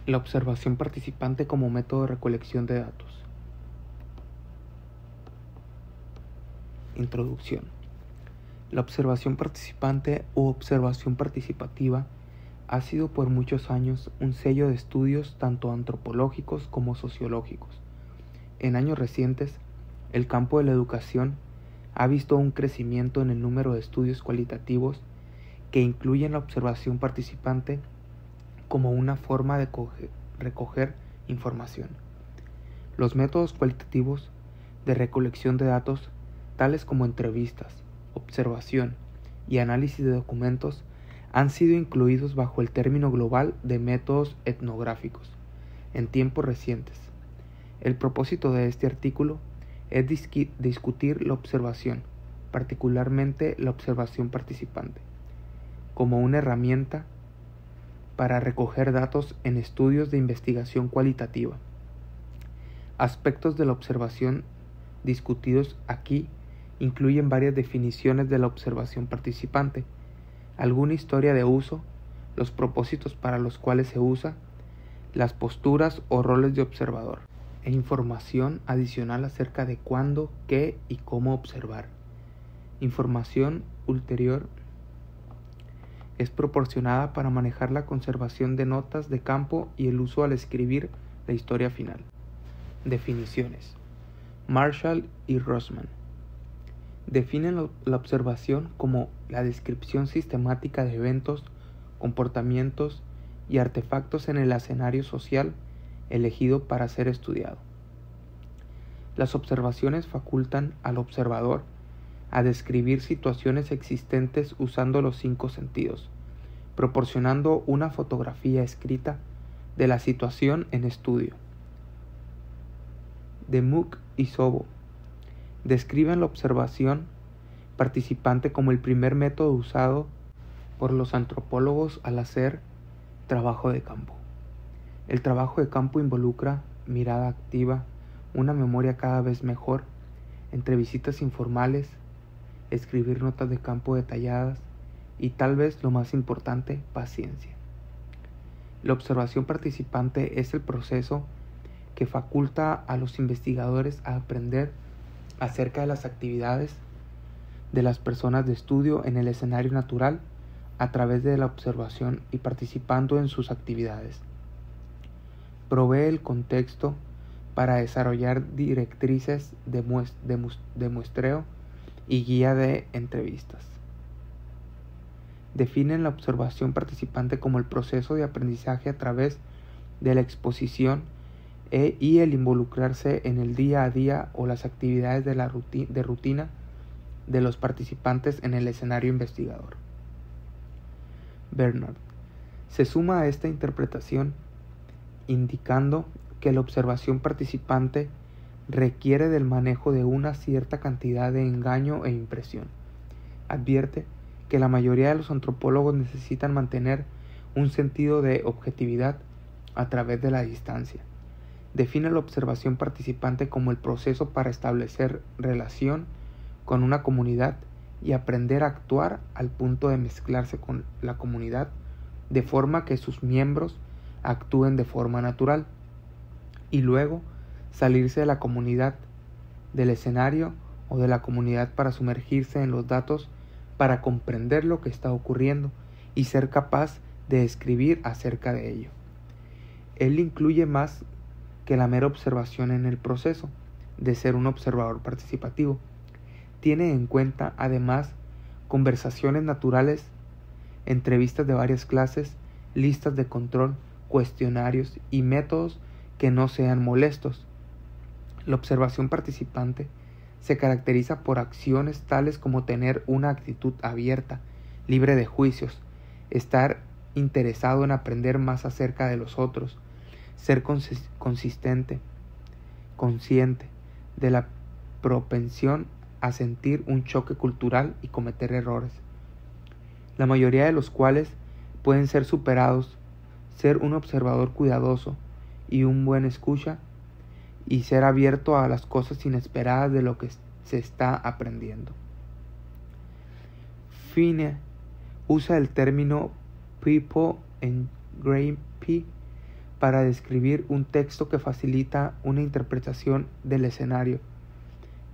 La observación participante como método de recolección de datos. Introducción. La observación participante u observación participativa ha sido por muchos años un sello de estudios tanto antropológicos como sociológicos. En años recientes, el campo de la educación ha visto un crecimiento en el número de estudios cualitativos que incluyen la observación participante como una forma de recoger información. Los métodos cualitativos de recolección de datos, tales como entrevistas, observación y análisis de documentos, han sido incluidos bajo el término global de métodos etnográficos en tiempos recientes. El propósito de este artículo es discutir la observación, particularmente la observación participante, como una herramienta para recoger datos en estudios de investigación cualitativa. Aspectos de la observación discutidos aquí incluyen varias definiciones de la observación participante, alguna historia de uso, los propósitos para los cuales se usa, las posturas o roles de observador, e información adicional acerca de cuándo, qué y cómo observar. Información ulterior es proporcionada para manejar la conservación de notas de campo y el uso al escribir la historia final. Definiciones. Marshall y Rossman definen la observación como la descripción sistemática de eventos, comportamientos y artefactos en el escenario social elegido para ser estudiado. Las observaciones facultan al observador a describir situaciones existentes usando los 5 sentidos, proporcionando una fotografía escrita de la situación en estudio. De Mook y Sobo describen la observación participante como el primer método usado por los antropólogos al hacer trabajo de campo. El trabajo de campo involucra mirada activa, una memoria cada vez mejor, entre visitas informales, escribir notas de campo detalladas y tal vez lo más importante, paciencia. La observación participante es el proceso que faculta a los investigadores a aprender acerca de las actividades de las personas de estudio en el escenario natural a través de la observación y participando en sus actividades. Provee el contexto para desarrollar directrices de muestreo y guía de entrevistas. Definen la observación participante como el proceso de aprendizaje a través de la exposición y el involucrarse en el día a día o las actividades de rutina de los participantes en el escenario investigador. Bernard se suma a esta interpretación indicando que la observación participante requiere del manejo de una cierta cantidad de engaño e impresión. Advierte que la mayoría de los antropólogos necesitan mantener un sentido de objetividad a través de la distancia. Define la observación participante como el proceso para establecer relación con una comunidad y aprender a actuar al punto de mezclarse con la comunidad de forma que sus miembros actúen de forma natural y luego salirse de la comunidad, del escenario o de la comunidad para sumergirse en los datos para comprender lo que está ocurriendo y ser capaz de escribir acerca de ello. Él incluye más que la mera observación en el proceso de ser un observador participativo. Tiene en cuenta además conversaciones naturales, entrevistas de varias clases, listas de control, cuestionarios y métodos que no sean molestos. La observación participante se caracteriza por acciones tales como tener una actitud abierta, libre de juicios, estar interesado en aprender más acerca de los otros, ser consciente de la propensión a sentir un choque cultural y cometer errores, la mayoría de los cuales pueden ser superados, ser un observador cuidadoso y un buen escucha, y ser abierto a las cosas inesperadas de lo que se está aprendiendo. Fine usa el término people engraving para describir un texto que facilita una interpretación del escenario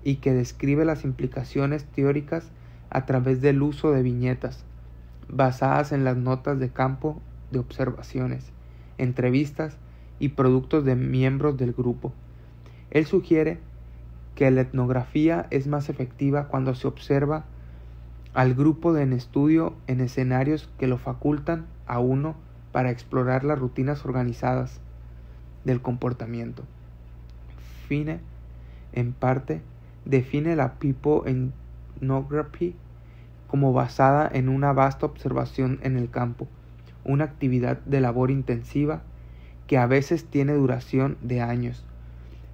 y que describe las implicaciones teóricas a través del uso de viñetas, basadas en las notas de campo de observaciones, entrevistas y productos de miembros del grupo. Él sugiere que la etnografía es más efectiva cuando se observa al grupo en estudio en escenarios que lo facultan a uno para explorar las rutinas organizadas del comportamiento. Fine, en parte, define la people ethnography como basada en una vasta observación en el campo, una actividad de labor intensiva que a veces tiene duración de años.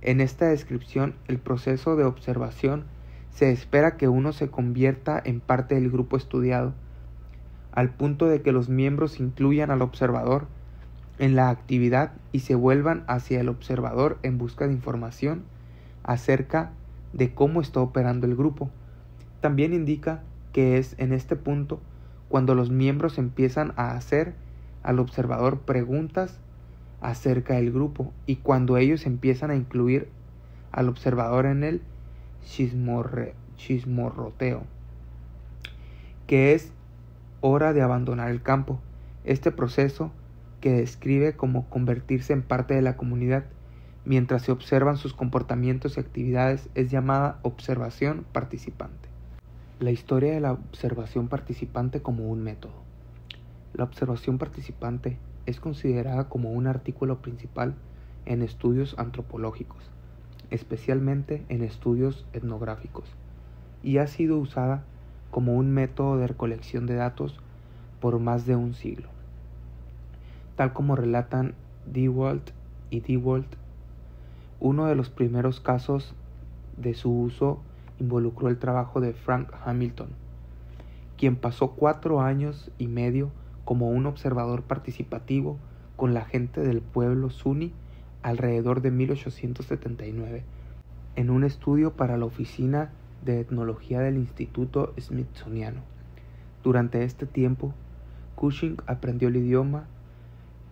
En esta descripción, el proceso de observación se espera que uno se convierta en parte del grupo estudiado, al punto de que los miembros incluyan al observador en la actividad y se vuelvan hacia el observador en busca de información acerca de cómo está operando el grupo. También indica que es en este punto cuando los miembros empiezan a hacer al observador preguntas acerca del grupo y cuando ellos empiezan a incluir al observador en el chismorroteo, que es hora de abandonar el campo. Este proceso, que describe como convertirse en parte de la comunidad mientras se observan sus comportamientos y actividades, es llamada observación participante. La historia de la observación participante como un método. La observación participante es considerada como un artículo principal en estudios antropológicos, especialmente en estudios etnográficos, y ha sido usada como un método de recolección de datos por más de un siglo. Tal como relatan DeWalt y DeWalt, uno de los primeros casos de su uso involucró el trabajo de Frank Hamilton, quien pasó 4 años y medio como un observador participativo con la gente del pueblo Zuni alrededor de 1879, en un estudio para la Oficina de Etnología del Instituto Smithsoniano. Durante este tiempo, Cushing aprendió el idioma,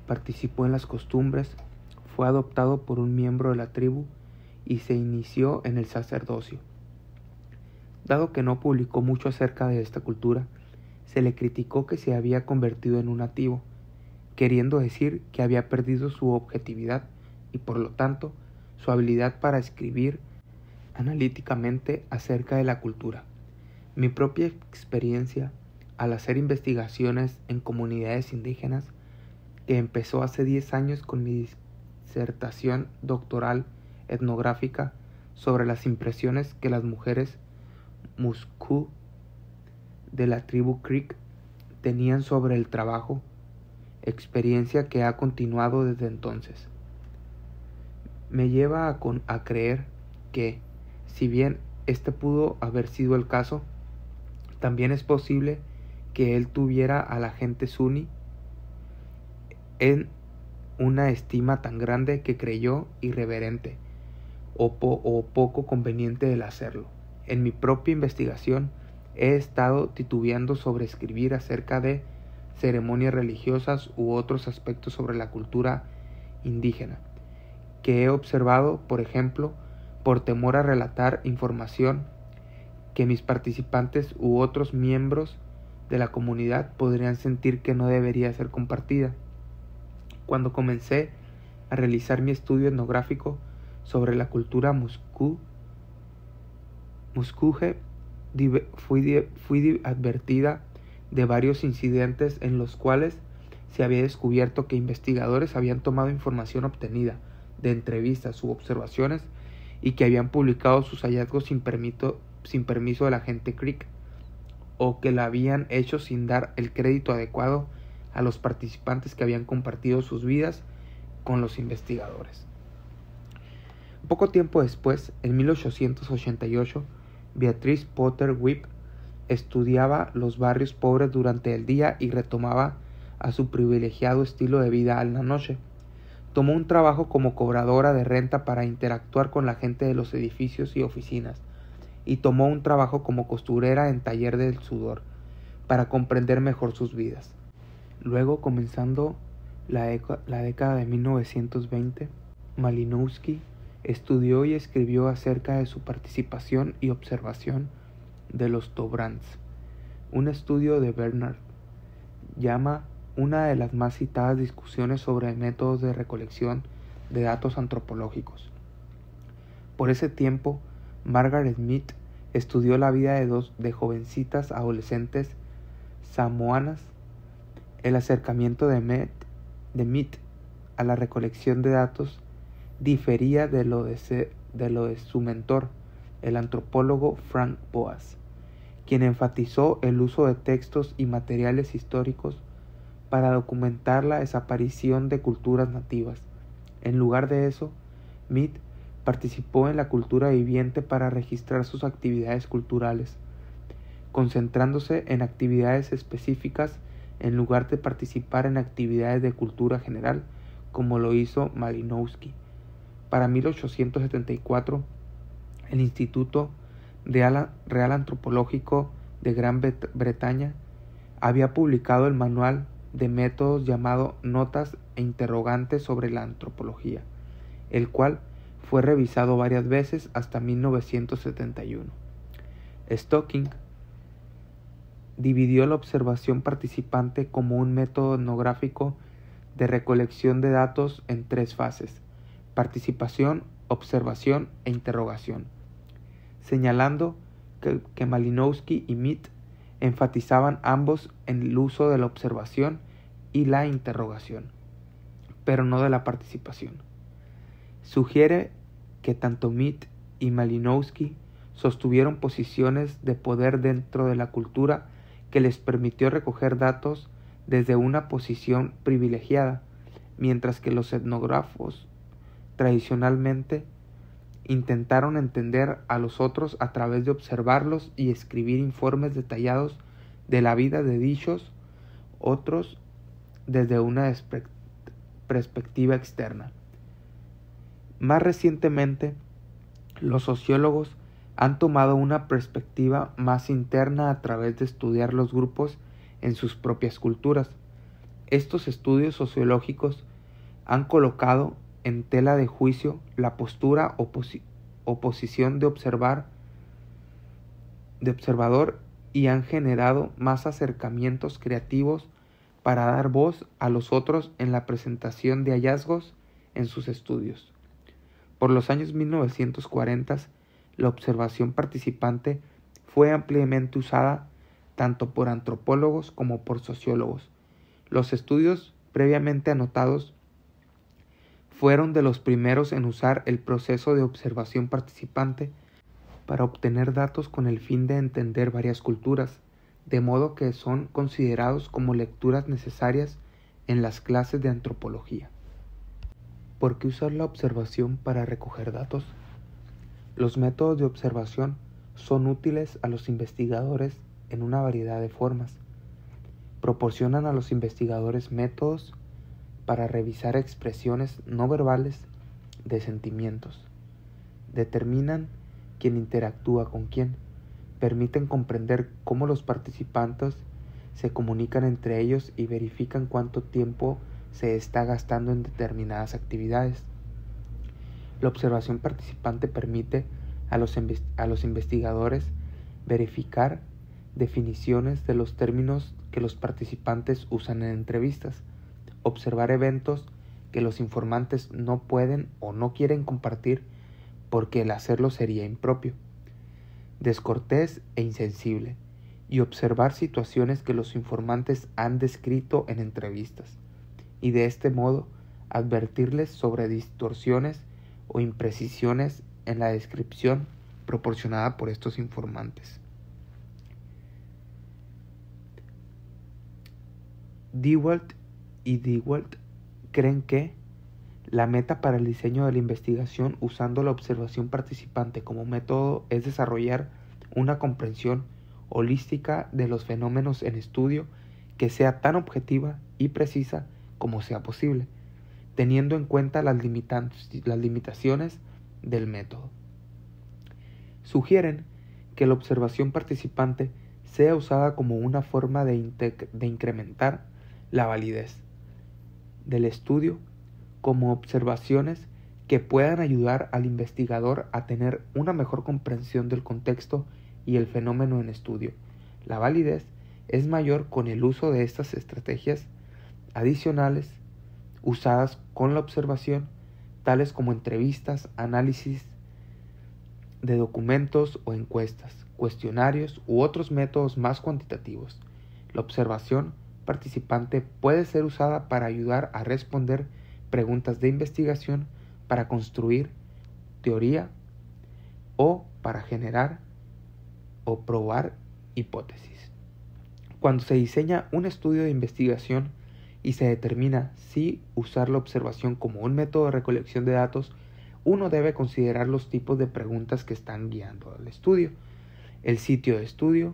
participó en las costumbres, fue adoptado por un miembro de la tribu y se inició en el sacerdocio. Dado que no publicó mucho acerca de esta cultura, se le criticó que se había convertido en un nativo, queriendo decir que había perdido su objetividad y por lo tanto su habilidad para escribir analíticamente acerca de la cultura. Mi propia experiencia al hacer investigaciones en comunidades indígenas, que empezó hace 10 años con mi disertación doctoral etnográfica sobre las impresiones que las mujeres Muscú de la tribu Creek tenían sobre el trabajo, experiencia que ha continuado desde entonces. Me lleva a creer que, si bien este pudo haber sido el caso, también es posible que él tuviera a la gente Zuni en una estima tan grande que creyó irreverente o poco conveniente el hacerlo. En mi propia investigación he estado titubeando sobre escribir acerca de ceremonias religiosas u otros aspectos sobre la cultura indígena, que he observado, por ejemplo, por temor a relatar información que mis participantes u otros miembros de la comunidad podrían sentir que no debería ser compartida. Cuando comencé a realizar mi estudio etnográfico sobre la cultura Muscuje, fui advertida de varios incidentes en los cuales se había descubierto que investigadores habían tomado información obtenida de entrevistas u observaciones y que habían publicado sus hallazgos sin permiso de la gente Creek, o que la habían hecho sin dar el crédito adecuado a los participantes que habían compartido sus vidas con los investigadores. Poco tiempo después, en 1888, Beatrice Potter Whip estudiaba los barrios pobres durante el día y retomaba a su privilegiado estilo de vida a la noche. Tomó un trabajo como cobradora de renta para interactuar con la gente de los edificios y oficinas, y tomó un trabajo como costurera en taller del sudor, para comprender mejor sus vidas. Luego, comenzando la década de 1920, Malinowski estudió y escribió acerca de su participación y observación de los Tobranz. Un estudio de Bernard llama una de las más citadas discusiones sobre métodos de recolección de datos antropológicos. Por ese tiempo, Margaret Mead estudió la vida de jovencitas adolescentes samoanas. El acercamiento de Mead a la recolección de datos difería de lo de su mentor, el antropólogo Frank Boas, quien enfatizó el uso de textos y materiales históricos para documentar la desaparición de culturas nativas. En lugar de eso, Mead participó en la cultura viviente para registrar sus actividades culturales, concentrándose en actividades específicas en lugar de participar en actividades de cultura general, como lo hizo Malinowski. Para 1874, el Instituto Real Antropológico de Gran Bretaña había publicado el manual de métodos llamado Notas e Interrogantes sobre la Antropología, el cual fue revisado varias veces hasta 1971. Stocking dividió la observación participante como un método etnográfico de recolección de datos en 3 fases: participación, observación e interrogación, señalando que Malinowski y Mead enfatizaban ambos en el uso de la observación y la interrogación, pero no de la participación. Sugiere que tanto Mead y Malinowski sostuvieron posiciones de poder dentro de la cultura que les permitió recoger datos desde una posición privilegiada, mientras que los etnógrafos tradicionalmente intentaron entender a los otros a través de observarlos y escribir informes detallados de la vida de dichos otros desde una perspectiva externa. Más recientemente, los sociólogos han tomado una perspectiva más interna a través de estudiar los grupos en sus propias culturas. Estos estudios sociológicos han colocado en tela de juicio la postura o posición de observador y han generado más acercamientos creativos para dar voz a los otros en la presentación de hallazgos en sus estudios. Por los años 1940, la observación participante fue ampliamente usada tanto por antropólogos como por sociólogos. Los estudios previamente anotados fueron de los primeros en usar el proceso de observación participante para obtener datos con el fin de entender varias culturas, de modo que son considerados como lecturas necesarias en las clases de antropología. ¿Por qué usar la observación para recoger datos? Los métodos de observación son útiles a los investigadores en una variedad de formas. Proporcionan a los investigadores métodos para revisar expresiones no verbales de sentimientos. Determinan quién interactúa con quién. Permiten comprender cómo los participantes se comunican entre ellos y verifican cuánto tiempo se está gastando en determinadas actividades. La observación participante permite a los investigadores verificar definiciones de los términos que los participantes usan en entrevistas, observar eventos que los informantes no pueden o no quieren compartir porque el hacerlo sería impropio, descortés e insensible, y observar situaciones que los informantes han descrito en entrevistas, y de este modo advertirles sobre distorsiones o imprecisiones en la descripción proporcionada por estos informantes. Dewalt y Dewalt creen que la meta para el diseño de la investigación usando la observación participante como método es desarrollar una comprensión holística de los fenómenos en estudio que sea tan objetiva y precisa como sea posible, teniendo en cuenta las limitaciones del método. Sugieren que la observación participante sea usada como una forma de incrementar la validez del estudio como observaciones que puedan ayudar al investigador a tener una mejor comprensión del contexto y el fenómeno en estudio. La validez es mayor con el uso de estas estrategias adicionales usadas con la observación, tales como entrevistas, análisis de documentos o encuestas, cuestionarios u otros métodos más cuantitativos. La observación participante puede ser usada para ayudar a responder preguntas de investigación, para construir teoría o para generar o probar hipótesis. Cuando se diseña un estudio de investigación y se determina si usar la observación como un método de recolección de datos, uno debe considerar los tipos de preguntas que están guiando al estudio, el sitio de estudio,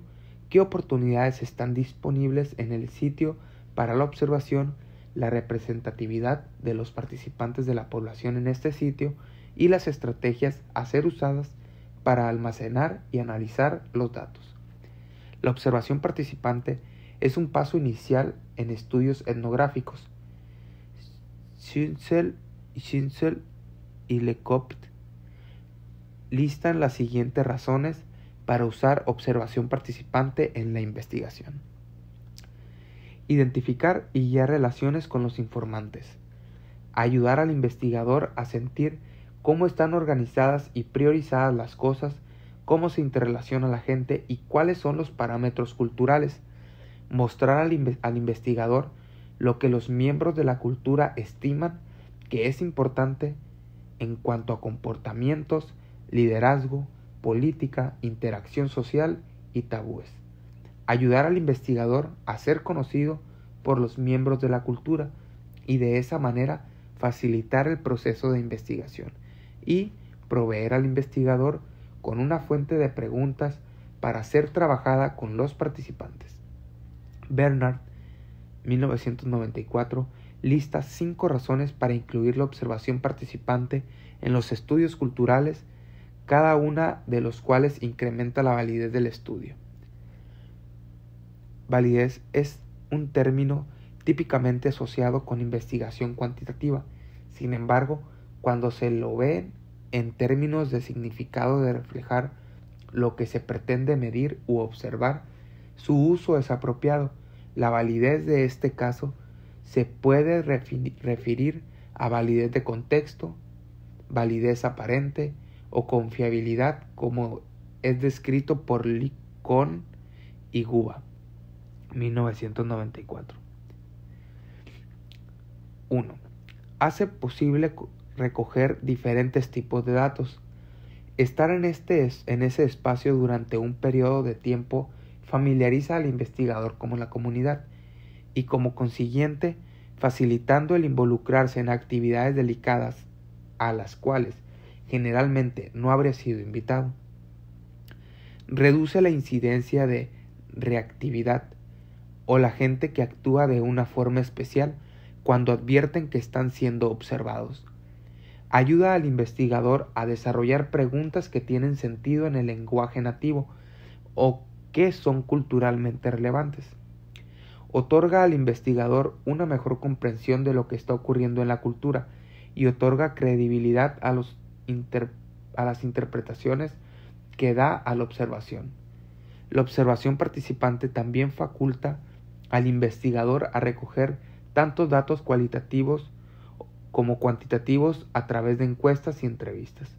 qué oportunidades están disponibles en el sitio para la observación, la representatividad de los participantes de la población en este sitio y las estrategias a ser usadas para almacenar y analizar los datos. La observación participante es un paso inicial en estudios etnográficos. Schnitzler y Lecopt listan las siguientes razones para usar observación participante en la investigación. Identificar y guiar relaciones con los informantes. Ayudar al investigador a sentir cómo están organizadas y priorizadas las cosas, cómo se interrelaciona la gente y cuáles son los parámetros culturales. Mostrar al investigador lo que los miembros de la cultura estiman que es importante en cuanto a comportamientos, liderazgo, política, interacción social y tabúes. Ayudar al investigador a ser conocido por los miembros de la cultura y de esa manera facilitar el proceso de investigación y proveer al investigador con una fuente de preguntas para ser trabajada con los participantes. Bernard, 1994, lista 5 razones para incluir la observación participante en los estudios culturales, cada una de los cuales incrementa la validez del estudio. Validez es un término típicamente asociado con investigación cuantitativa. Sin embargo, cuando se lo ve en términos de significado de reflejar lo que se pretende medir u observar, su uso es apropiado. La validez de este caso se puede referir a validez de contexto, validez aparente o confiabilidad, como es descrito por Licón y Guba, 1994. 1. Hace posible recoger diferentes tipos de datos. Estar en ese espacio durante un periodo de tiempo familiariza al investigador con la comunidad y, como consiguiente, facilitando el involucrarse en actividades delicadas a las cuales generalmente no habría sido invitado. Reduce la incidencia de reactividad o la gente que actúa de una forma especial cuando advierten que están siendo observados. Ayuda al investigador a desarrollar preguntas que tienen sentido en el lenguaje nativo o que son culturalmente relevantes. Otorga al investigador una mejor comprensión de lo que está ocurriendo en la cultura y otorga credibilidad a las interpretaciones que da a la observación. La observación participante también faculta al investigador a recoger tantos datos cualitativos como cuantitativos a través de encuestas y entrevistas.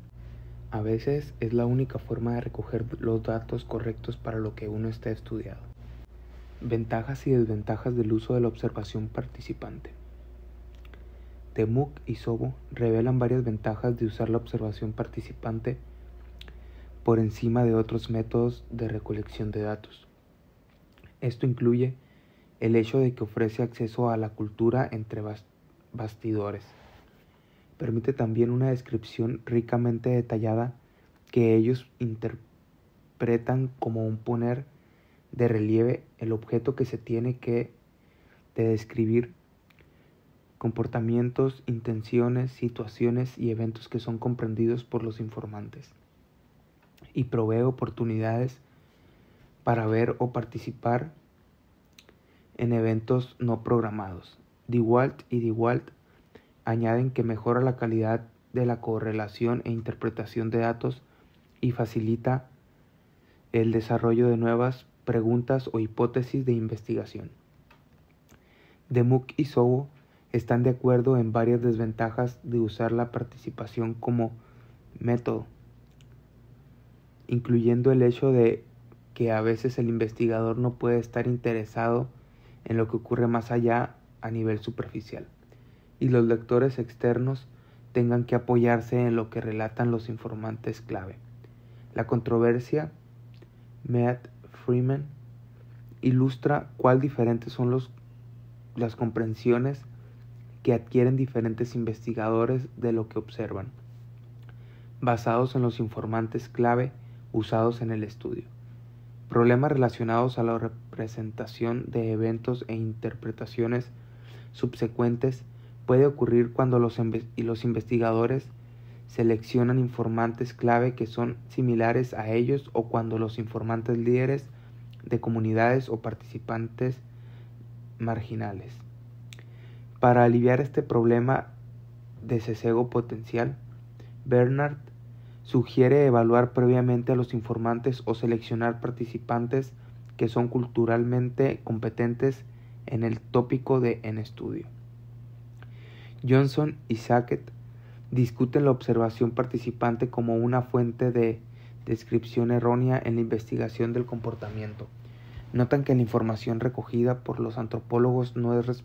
A veces es la única forma de recoger los datos correctos para lo que uno está estudiando. Ventajas y desventajas del uso de la observación participante. Temuk y Sobo revelan varias ventajas de usar la observación participante por encima de otros métodos de recolección de datos. Esto incluye el hecho de que ofrece acceso a la cultura entre bastidores. Permite también una descripción ricamente detallada que ellos interpretan como un poner de relieve el objeto que se tiene que de describir, comportamientos, intenciones, situaciones y eventos que son comprendidos por los informantes, y provee oportunidades para ver o participar en eventos no programados. DeWalt y DeWalt añaden que mejora la calidad de la correlación e interpretación de datos y facilita el desarrollo de nuevas preguntas o hipótesis de investigación. Demuth y Szabo están de acuerdo en varias desventajas de usar la participación como método, incluyendo el hecho de que a veces el investigador no puede estar interesado en lo que ocurre más allá a nivel superficial, y los lectores externos tengan que apoyarse en lo que relatan los informantes clave. La controversia Mead-Freeman ilustra cuál diferentes son las comprensiones que adquieren diferentes investigadores de lo que observan, basados en los informantes clave usados en el estudio. Problemas relacionados a la representación de eventos e interpretaciones subsecuentes puede ocurrir cuando los investigadores seleccionan informantes clave que son similares a ellos o cuando los informantes líderes de comunidades o participantes marginales. Para aliviar este problema de sesgo potencial, Bernard sugiere evaluar previamente a los informantes o seleccionar participantes que son culturalmente competentes en el tópico en estudio. Johnson y Sackett discuten la observación participante como una fuente de descripción errónea en la investigación del comportamiento. Notan que la información recogida por los antropólogos no es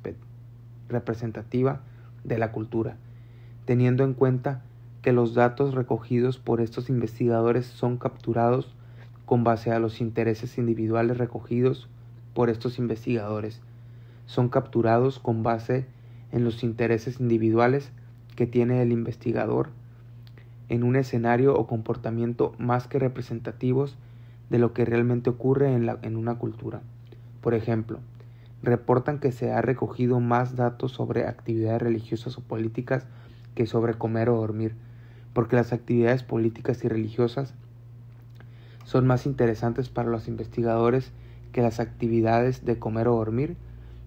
representativa de la cultura, teniendo en cuenta que los datos recogidos por estos investigadores son capturados con base a los intereses individuales recogidos por estos investigadores. Son capturados con base en los intereses individuales que tiene el investigador en un escenario o comportamiento más que representativos de lo que realmente ocurre en una cultura. Por ejemplo, reportan que se ha recogido más datos sobre actividades religiosas o políticas que sobre comer o dormir, porque las actividades políticas y religiosas son más interesantes para los investigadores que las actividades de comer o dormir,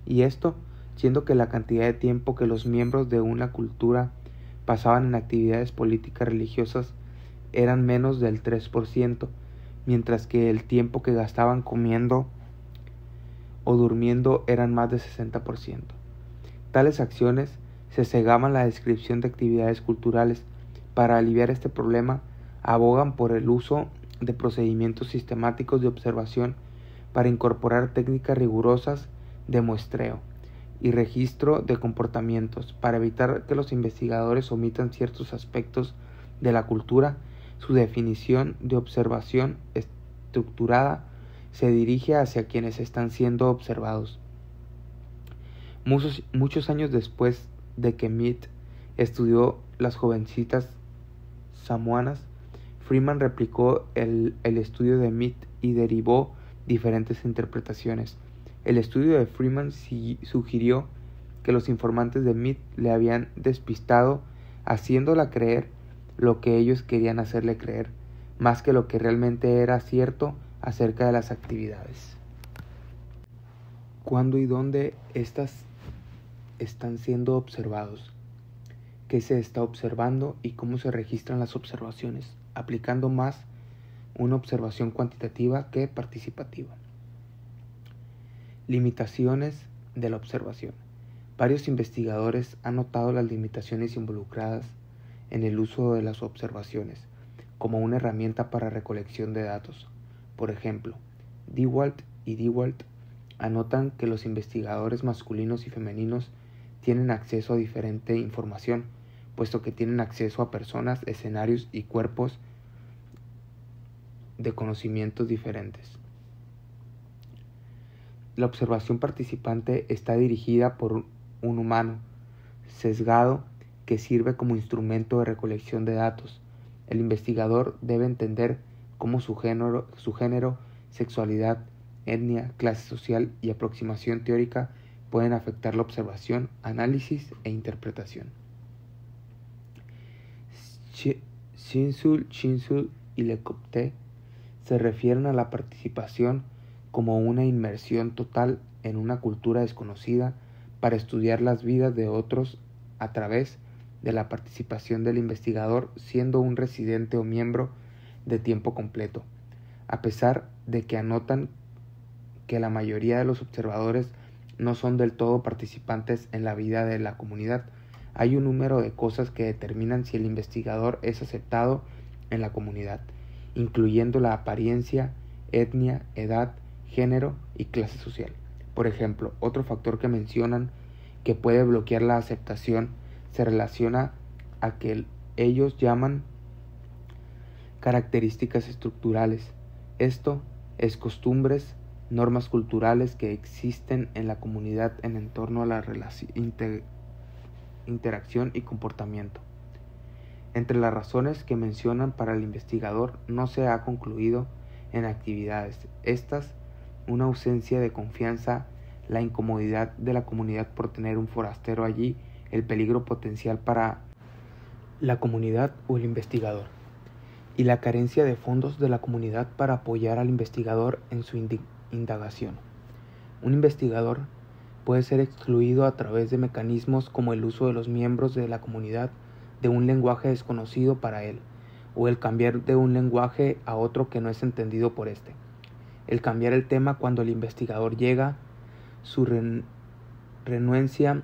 y esto siendo que la cantidad de tiempo que los miembros de una cultura pasaban en actividades políticas religiosas eran menos del 3%, mientras que el tiempo que gastaban comiendo o durmiendo eran más del 60%. Tales acciones sesgaban la descripción de actividades culturales. Para aliviar este problema, abogan por el uso de procedimientos sistemáticos de observación para incorporar técnicas rigurosas de muestreo y registro de comportamientos. Para evitar que los investigadores omitan ciertos aspectos de la cultura, su definición de observación estructurada se dirige hacia quienes están siendo observados. Muchos años después de que Mead estudió las jovencitas samoanas, Freeman replicó el estudio de Mead y derivó diferentes interpretaciones. El estudio de Freeman sugirió que los informantes de Mead le habían despistado, haciéndola creer lo que ellos querían hacerle creer, más que lo que realmente era cierto acerca de las actividades. ¿Cuándo y dónde estas están siendo observados? ¿Qué se está observando y cómo se registran las observaciones? Aplicando más una observación cuantitativa que participativa. Limitaciones de la observación. Varios investigadores han notado las limitaciones involucradas en el uso de las observaciones como una herramienta para recolección de datos. Por ejemplo, DeWalt y DeWalt anotan que los investigadores masculinos y femeninos tienen acceso a diferente información, puesto que tienen acceso a personas, escenarios y cuerpos de conocimientos diferentes. La observación participante está dirigida por un humano sesgado que sirve como instrumento de recolección de datos. El investigador debe entender cómo su género, sexualidad, etnia, clase social y aproximación teórica pueden afectar la observación, análisis e interpretación. Shinsul y Lecomte se refieren a la participación como una inmersión total en una cultura desconocida para estudiar las vidas de otros a través de la participación del investigador siendo un residente o miembro de tiempo completo, a pesar de que anotan que la mayoría de los observadores no son del todo participantes en la vida de la comunidad. Hay un número de cosas que determinan si el investigador es aceptado en la comunidad, incluyendo la apariencia, etnia, edad, género y clase social. Por ejemplo, otro factor que mencionan que puede bloquear la aceptación se relaciona a que ellos llaman características estructurales. Esto es costumbres, normas culturales que existen en la comunidad en torno a la interacción y comportamiento. Entre las razones que mencionan para el investigador no se ha concluido en actividades. Estas, una ausencia de confianza, la incomodidad de la comunidad por tener un forastero allí, el peligro potencial para la comunidad o el investigador, y la carencia de fondos de la comunidad para apoyar al investigador en su indagación. Un investigador puede ser excluido a través de mecanismos como el uso de los miembros de la comunidad de un lenguaje desconocido para él, o el cambiar de un lenguaje a otro que no es entendido por éste. El cambiar el tema cuando el investigador llega, su renuencia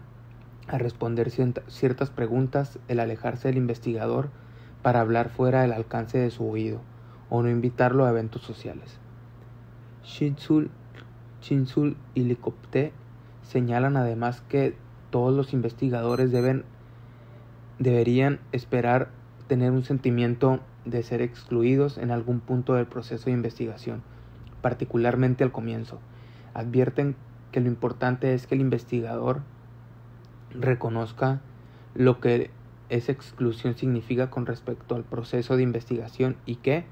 a responder ciertas preguntas, el alejarse del investigador para hablar fuera del alcance de su oído, o no invitarlo a eventos sociales. Chinsul y Licopté señalan además que todos los investigadores deberían esperar tener un sentimiento de ser excluidos en algún punto del proceso de investigación, particularmente al comienzo. Advierten que lo importante es que el investigador reconozca lo que esa exclusión significa con respecto al proceso de investigación y que,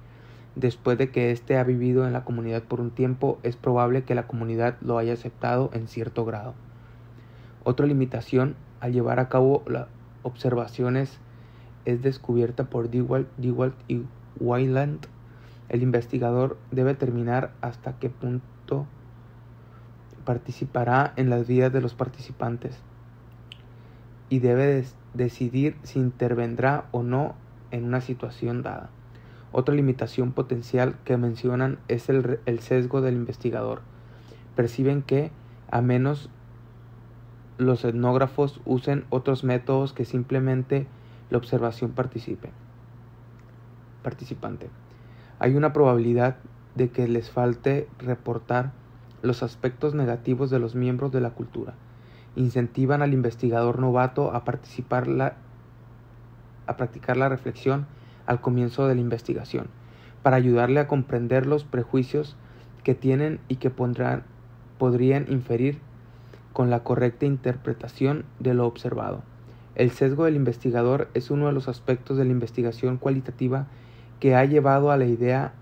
después de que éste ha vivido en la comunidad por un tiempo, es probable que la comunidad lo haya aceptado en cierto grado. Otra limitación al llevar a cabo las observaciones es descubierta por Dewalt y Wayland. El investigador debe determinar hasta qué punto participará en las vidas de los participantes y debe decidir si intervendrá o no en una situación dada. Otra limitación potencial que mencionan es el sesgo del investigador. Perciben que, a menos los etnógrafos usen otros métodos que simplemente la observación participante, hay una probabilidad de que les falte reportar los aspectos negativos de los miembros de la cultura. Incentivan al investigador novato a practicar la reflexión al comienzo de la investigación, para ayudarle a comprender los prejuicios que tienen y que podrían inferir con la correcta interpretación de lo observado. El sesgo del investigador es uno de los aspectos de la investigación cualitativa que ha llevado a la idea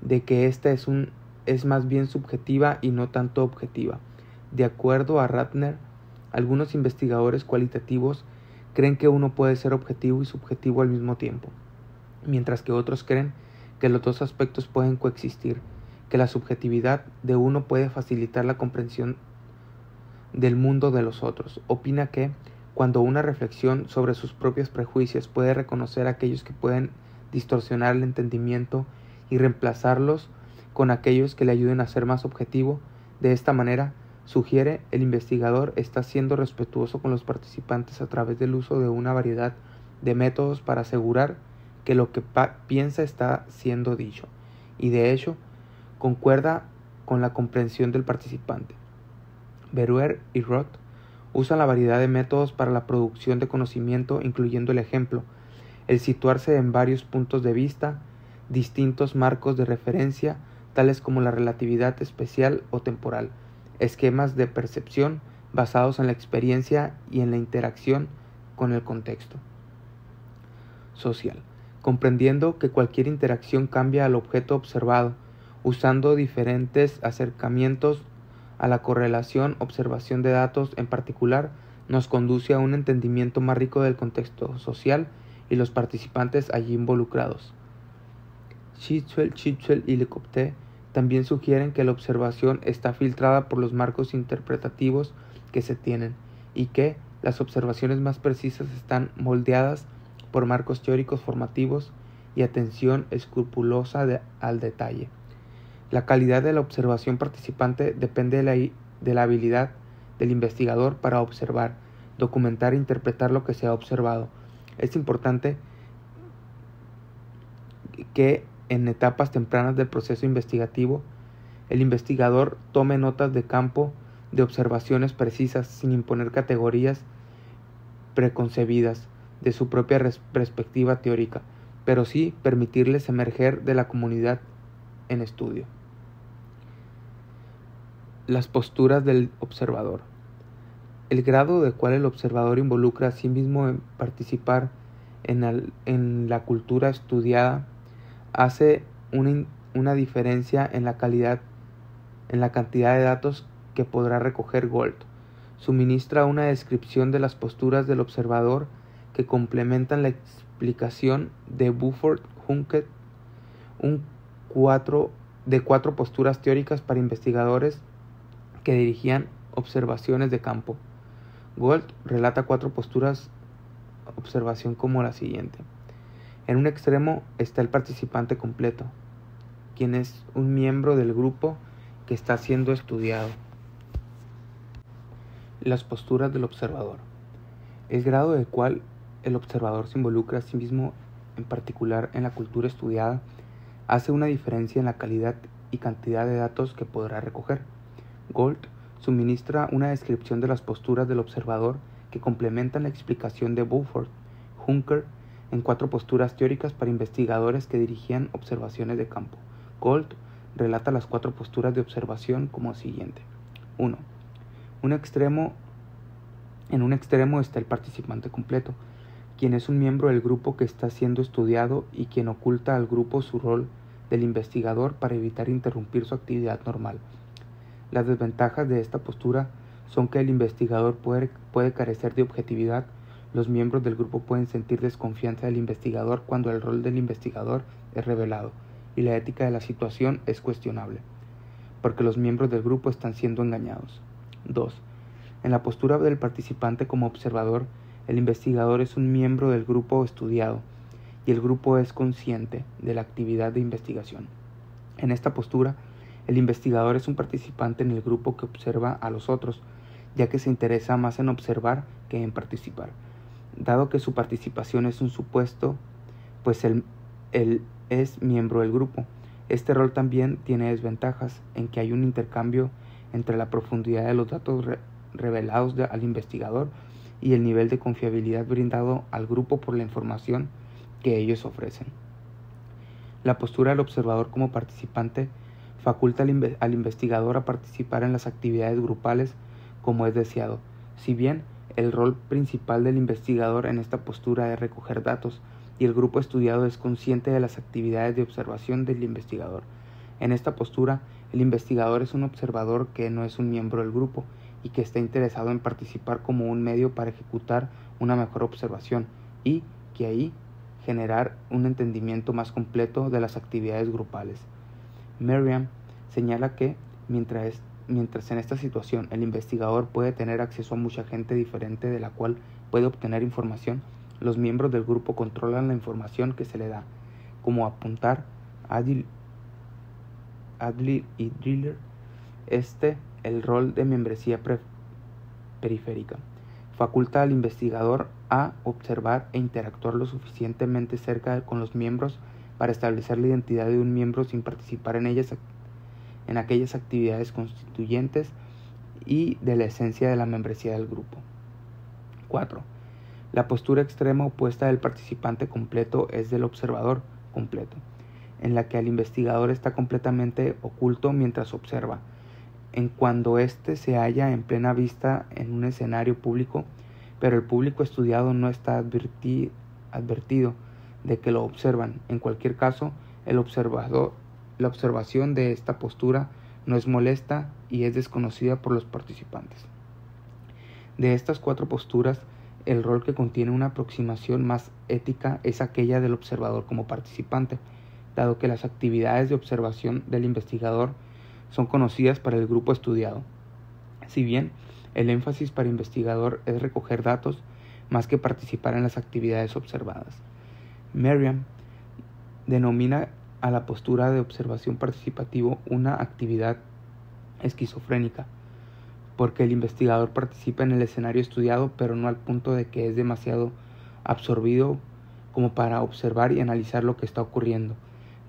de que esta es más bien subjetiva y no tanto objetiva. De acuerdo a Ratner, algunos investigadores cualitativos creen que uno puede ser objetivo y subjetivo al mismo tiempo, mientras que otros creen que los dos aspectos pueden coexistir, que la subjetividad de uno puede facilitar la comprensión del mundo de los otros. Opina que, cuando una reflexión sobre sus propios prejuicios puede reconocer aquellos que pueden distorsionar el entendimiento y reemplazarlos con aquellos que le ayuden a ser más objetivo, de esta manera, sugiere, el investigador está siendo respetuoso con los participantes a través del uso de una variedad de métodos para asegurar que lo que piensa está siendo dicho, y de hecho, concuerda con la comprensión del participante. Beruer y Roth usan la variedad de métodos para la producción de conocimiento, incluyendo el ejemplo, el situarse en varios puntos de vista, distintos marcos de referencia, tales como la relatividad especial o temporal, esquemas de percepción basados en la experiencia y en la interacción con el contexto social, comprendiendo que cualquier interacción cambia al objeto observado, usando diferentes acercamientos a la correlación, observación de datos en particular, nos conduce a un entendimiento más rico del contexto social y los participantes allí involucrados. Chitwell y Licopté también sugieren que la observación está filtrada por los marcos interpretativos que se tienen, y que las observaciones más precisas están moldeadas por marcos teóricos formativos y atención escrupulosa al detalle. La calidad de la observación participante depende de la habilidad del investigador para observar, documentar e interpretar lo que se ha observado. Es importante que en etapas tempranas del proceso investigativo, el investigador tome notas de campo de observaciones precisas sin imponer categorías preconcebidas de su propia perspectiva teórica, pero sí permitirles emerger de la comunidad en estudio. Las posturas del observador. El grado de cual el observador involucra a sí mismo en participar en la cultura estudiada hace una diferencia en la cantidad de datos que podrá recoger Gold. Suministra una descripción de las posturas del observador que complementan la explicación de Buford-Hunkert, de cuatro posturas teóricas para investigadores que dirigían observaciones de campo. Gold relata cuatro posturas observación como la siguiente. En un extremo está el participante completo, quien es un miembro del grupo que está siendo estudiado. Las posturas del observador. El grado de cual el observador se involucra a sí mismo, en particular en la cultura estudiada, hace una diferencia en la calidad y cantidad de datos que podrá recoger. Gold suministra una descripción de las posturas del observador que complementan la explicación de Buford-Hunkert en cuatro posturas teóricas para investigadores que dirigían observaciones de campo. Gold relata las cuatro posturas de observación como siguiente. 1. En un extremo está el participante completo, quien es un miembro del grupo que está siendo estudiado y quien oculta al grupo su rol del investigador para evitar interrumpir su actividad normal. Las desventajas de esta postura son que el investigador puede carecer de objetividad, los miembros del grupo pueden sentir desconfianza del investigador cuando el rol del investigador es revelado, y la ética de la situación es cuestionable, porque los miembros del grupo están siendo engañados. 2. En la postura del participante como observador, el investigador es un miembro del grupo estudiado, y el grupo es consciente de la actividad de investigación. En esta postura, el investigador es un participante en el grupo que observa a los otros, ya que se interesa más en observar que en participar. Dado que su participación es un supuesto, pues él es miembro del grupo. Este rol también tiene desventajas en que hay un intercambio entre la profundidad de los datos revelados al investigador y el nivel de confiabilidad brindado al grupo por la información que ellos ofrecen. La postura del observador como participante faculta al investigador a participar en las actividades grupales como es deseado. Si bien el rol principal del investigador en esta postura es recoger datos, y el grupo estudiado es consciente de las actividades de observación del investigador. En esta postura, el investigador es un observador que no es un miembro del grupo y que está interesado en participar como un medio para ejecutar una mejor observación y que ahí generar un entendimiento más completo de las actividades grupales. Merriam señala que mientras en esta situación el investigador puede tener acceso a mucha gente diferente de la cual puede obtener información, los miembros del grupo controlan la información que se le da, como apuntar Adler y Driller, el rol de membresía periférica. Faculta al investigador a observar e interactuar lo suficientemente cerca con los miembros para establecer la identidad de un miembro sin participar en aquellas actividades constituyentes y de la esencia de la membresía del grupo. 4. La postura extrema opuesta del participante completo es del observador completo, en la que el investigador está completamente oculto mientras observa. En cuando éste se halla en plena vista en un escenario público, pero el público estudiado no está advertido de que lo observan. En cualquier caso, la observación de esta postura no es molesta y es desconocida por los participantes. De estas cuatro posturas, el rol que contiene una aproximación más ética es aquella del observador como participante, dado que las actividades de observación del investigador son conocidas para el grupo estudiado. Si bien El énfasis para investigador es recoger datos más que participar en las actividades observadas. Merriam denomina a la postura de observación participativo una actividad esquizofrénica, porque el investigador participa en el escenario estudiado, pero no al punto de que es demasiado absorbido como para observar y analizar lo que está ocurriendo.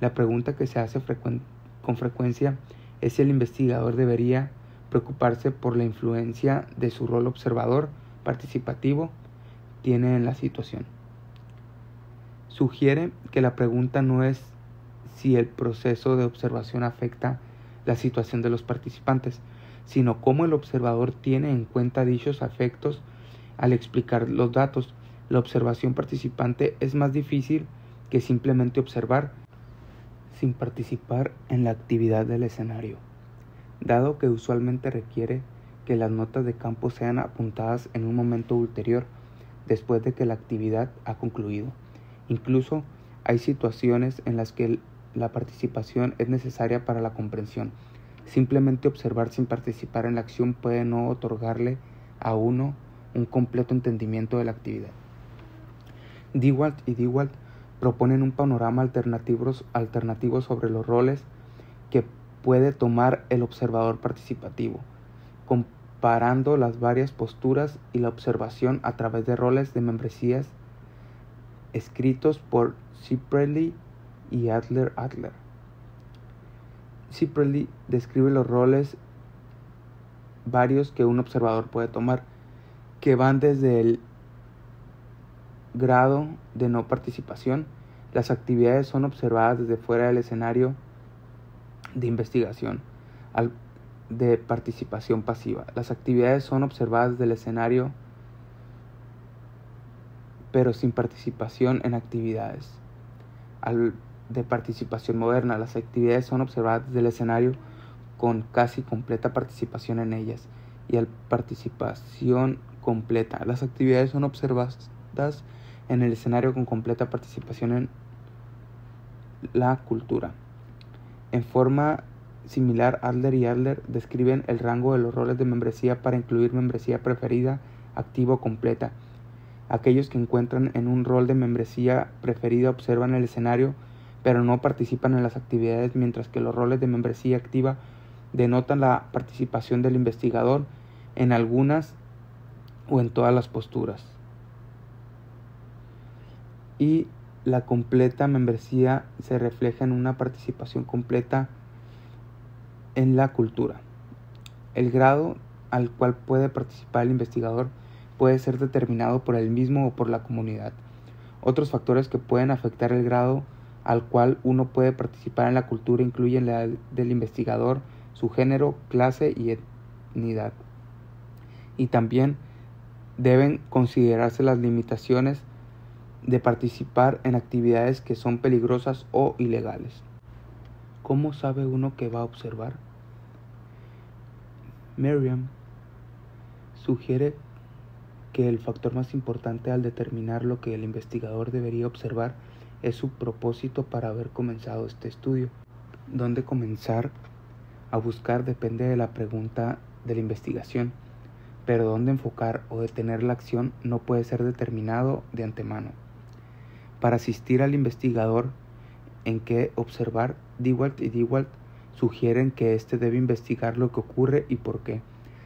La pregunta que se hace con frecuencia es si el investigador debería preocuparse por la influencia de su rol observador participativo tiene en la situación. Sugiere que la pregunta no es si el proceso de observación afecta la situación de los participantes, sino cómo el observador tiene en cuenta dichos efectos al explicar los datos. La observación participante es más difícil que simplemente observar sin participar en la actividad del escenario, dado que usualmente requiere que las notas de campo sean apuntadas en un momento ulterior, después de que la actividad ha concluido. Incluso hay situaciones en las que la participación es necesaria para la comprensión. Simplemente observar sin participar en la acción puede no otorgarle a uno un completo entendimiento de la actividad. Dewalt y Dewalt proponen un panorama alternativo sobre los roles que puede tomar el observador participativo, comparando las varias posturas y la observación a través de roles de membresías escritos por Ciprelli y Adler. Ciprelli describe los roles varios que un observador puede tomar, que van desde el grado de no participación. Las actividades son observadas desde fuera del escenario de investigación, de participación pasiva. Las actividades son observadas desde el escenario, pero sin participación en actividades. De participación moderna, las actividades son observadas desde el escenario con casi completa participación en ellas. Y al participación completa, las actividades son observadas en el escenario con completa participación en la cultura. En forma similar, Adler y Adler describen el rango de los roles de membresía para incluir membresía preferida, activa o completa. Aquellos que encuentran en un rol de membresía preferida observan el escenario, pero no participan en las actividades, mientras que los roles de membresía activa denotan la participación del investigador en algunas o en todas las posturas. Y la completa membresía se refleja en una participación completa en la cultura. El grado al cual puede participar el investigador puede ser determinado por él mismo o por la comunidad. Otros factores que pueden afectar el grado al cual uno puede participar en la cultura incluyen la del investigador, su género, clase y etnicidad. Y también deben considerarse las limitaciones de participar en actividades que son peligrosas o ilegales. ¿Cómo sabe uno que va a observar? Merriam sugiere que el factor más importante al determinar lo que el investigador debería observar es su propósito para haber comenzado este estudio. ¿Dónde comenzar a buscar? Depende de la pregunta de la investigación, pero dónde enfocar o detener la acción no puede ser determinado de antemano. Para asistir al investigador en qué observar, Dewalt y Dewalt sugieren que éste debe investigar lo que ocurre y por qué,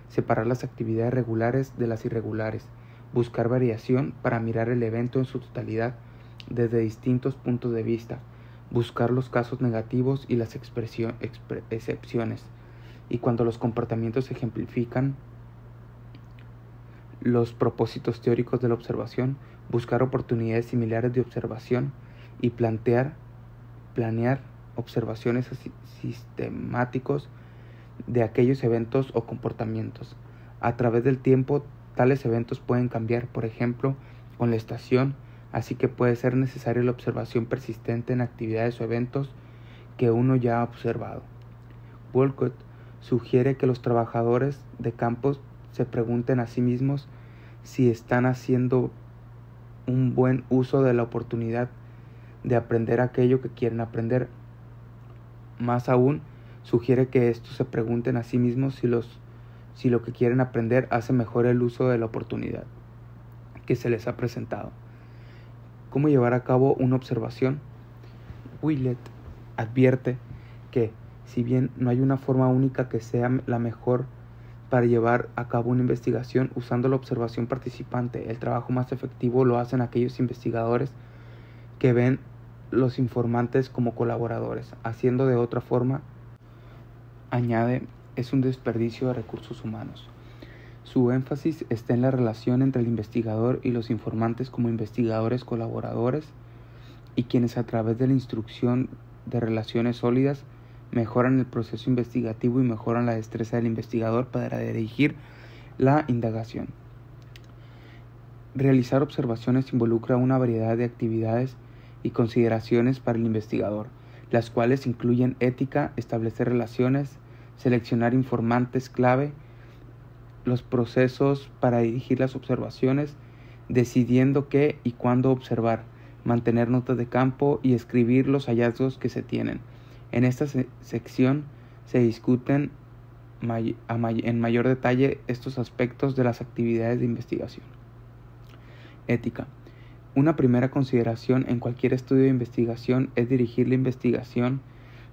separar las actividades regulares de las irregulares, buscar variación para mirar el evento en su totalidad desde distintos puntos de vista, buscar los casos negativos y las excepciones, y cuando los comportamientos ejemplifican los propósitos teóricos de la observación, buscar oportunidades similares de observación y planear observaciones sistemáticos de aquellos eventos o comportamientos. A través del tiempo, tales eventos pueden cambiar, por ejemplo, con la estación, así que puede ser necesaria la observación persistente en actividades o eventos que uno ya ha observado. Wolcott sugiere que los trabajadores de campo se pregunten a sí mismos si están haciendo un buen uso de la oportunidad de aprender aquello que quieren aprender. Más aún, sugiere que estos se pregunten a sí mismos si lo que quieren aprender hace mejor el uso de la oportunidad que se les ha presentado. ¿Cómo llevar a cabo una observación? Willett advierte que, si bien no hay una forma única que sea la mejor para llevar a cabo una investigación usando la observación participante, el trabajo más efectivo lo hacen aquellos investigadores que ven los informantes como colaboradores. Haciendo de otra forma, añade, es un desperdicio de recursos humanos. Su énfasis está en la relación entre el investigador y los informantes como investigadores colaboradores y quienes a través de la instrucción de relaciones sólidas mejoran el proceso investigativo y mejoran la destreza del investigador para dirigir la indagación. Realizar observaciones involucra una variedad de actividades y consideraciones para el investigador, las cuales incluyen ética, establecer relaciones, seleccionar informantes clave, los procesos para dirigir las observaciones, decidiendo qué y cuándo observar, mantener notas de campo y escribir los hallazgos que se tienen. En esta sección se discuten en mayor detalle estos aspectos de las actividades de investigación. Ética. Una primera consideración en cualquier estudio de investigación es dirigir la investigación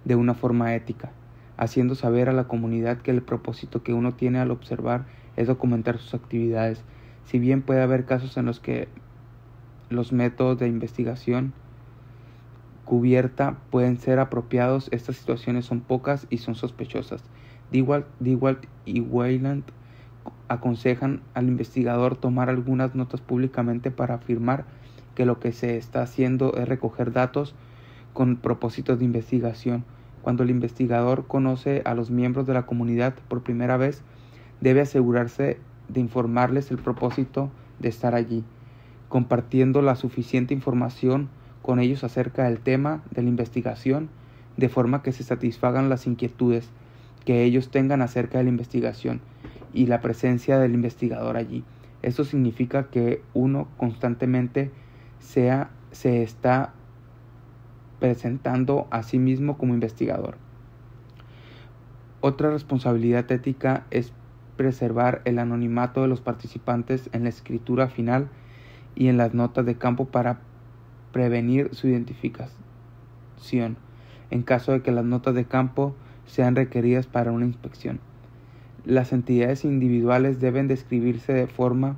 de una forma ética, haciendo saber a la comunidad que el propósito que uno tiene al observar es documentar sus actividades. Si bien puede haber casos en los que los métodos de investigación cubierta pueden ser apropiados, estas situaciones son pocas y son sospechosas. Dewalt y Wayland aconsejan al investigador tomar algunas notas públicamente para afirmar que lo que se está haciendo es recoger datos con propósitos de investigación. Cuando el investigador conoce a los miembros de la comunidad por primera vez, debe asegurarse de informarles el propósito de estar allí, compartiendo la suficiente información con ellos acerca del tema de la investigación, de forma que se satisfagan las inquietudes que ellos tengan acerca de la investigación y la presencia del investigador allí. Esto significa que uno constantemente se está presentando a sí mismo como investigador. Otra responsabilidad ética es preservar el anonimato de los participantes en la escritura final y en las notas de campo para prevenir su identificación, en caso de que las notas de campo sean requeridas para una inspección. Las entidades individuales deben describirse de forma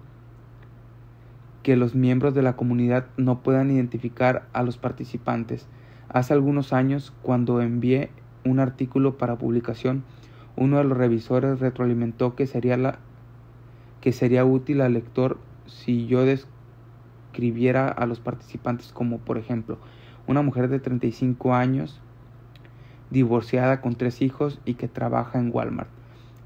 que los miembros de la comunidad no puedan identificar a los participantes. Hace algunos años, cuando envié un artículo para publicación, uno de los revisores retroalimentó que sería útil al lector si yo describiera a los participantes como, por ejemplo, una mujer de 35 años, divorciada con 3 hijos y que trabaja en Walmart.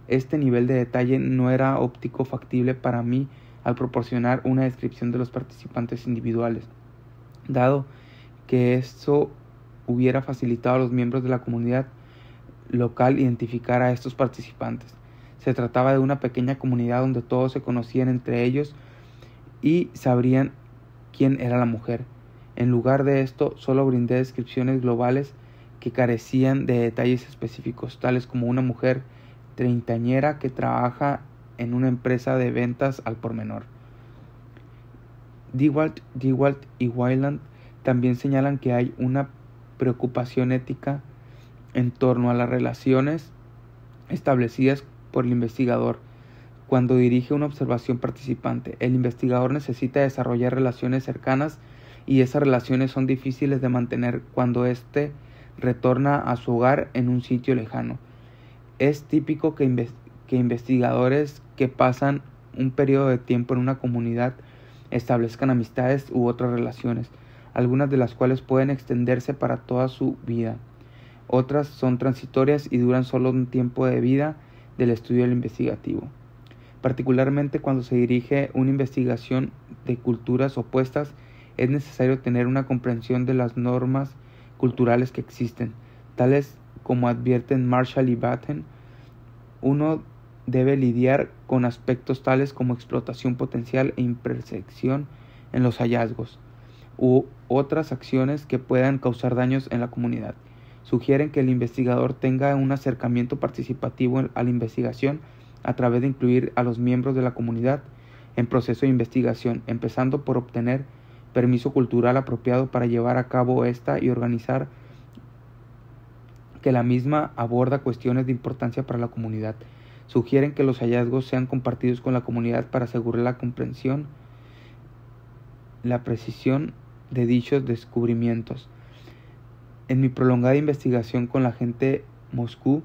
Este nivel de detalle no era óptico factible para mí al proporcionar una descripción de los participantes individuales, dado que esto hubiera facilitado a los miembros de la comunidad local identificar a estos participantes. Se trataba de una pequeña comunidad donde todos se conocían entre ellos y sabrían quién era la mujer. En lugar de esto, solo brindé descripciones globales que carecían de detalles específicos, tales como una mujer treintañera que trabaja en una empresa de ventas al por menor. Dewalt y Wayland también señalan que hay una preocupación ética en torno a las relaciones establecidas por el investigador cuando dirige una observación participante. El investigador necesita desarrollar relaciones cercanas y esas relaciones son difíciles de mantener cuando éste retorna a su hogar en un sitio lejano. Es típico que investigadores que pasan un periodo de tiempo en una comunidad establezcan amistades u otras relaciones, algunas de las cuales pueden extenderse para toda su vida. Otras son transitorias y duran solo un tiempo de vida del estudio del investigativo. Particularmente cuando se dirige una investigación de culturas opuestas, es necesario tener una comprensión de las normas culturales que existen, tales como advierten Marshall y Batten. Uno debe lidiar con aspectos tales como explotación potencial e imperfección en los hallazgos, u otras acciones que puedan causar daños en la comunidad. Sugieren que el investigador tenga un acercamiento participativo a la investigación a través de incluir a los miembros de la comunidad en proceso de investigación, empezando por obtener permiso cultural apropiado para llevar a cabo esta y organizar que la misma aborda cuestiones de importancia para la comunidad. Sugieren que los hallazgos sean compartidos con la comunidad para asegurar la comprensión, la precisión de dichos descubrimientos. En mi prolongada investigación con la gente Moscú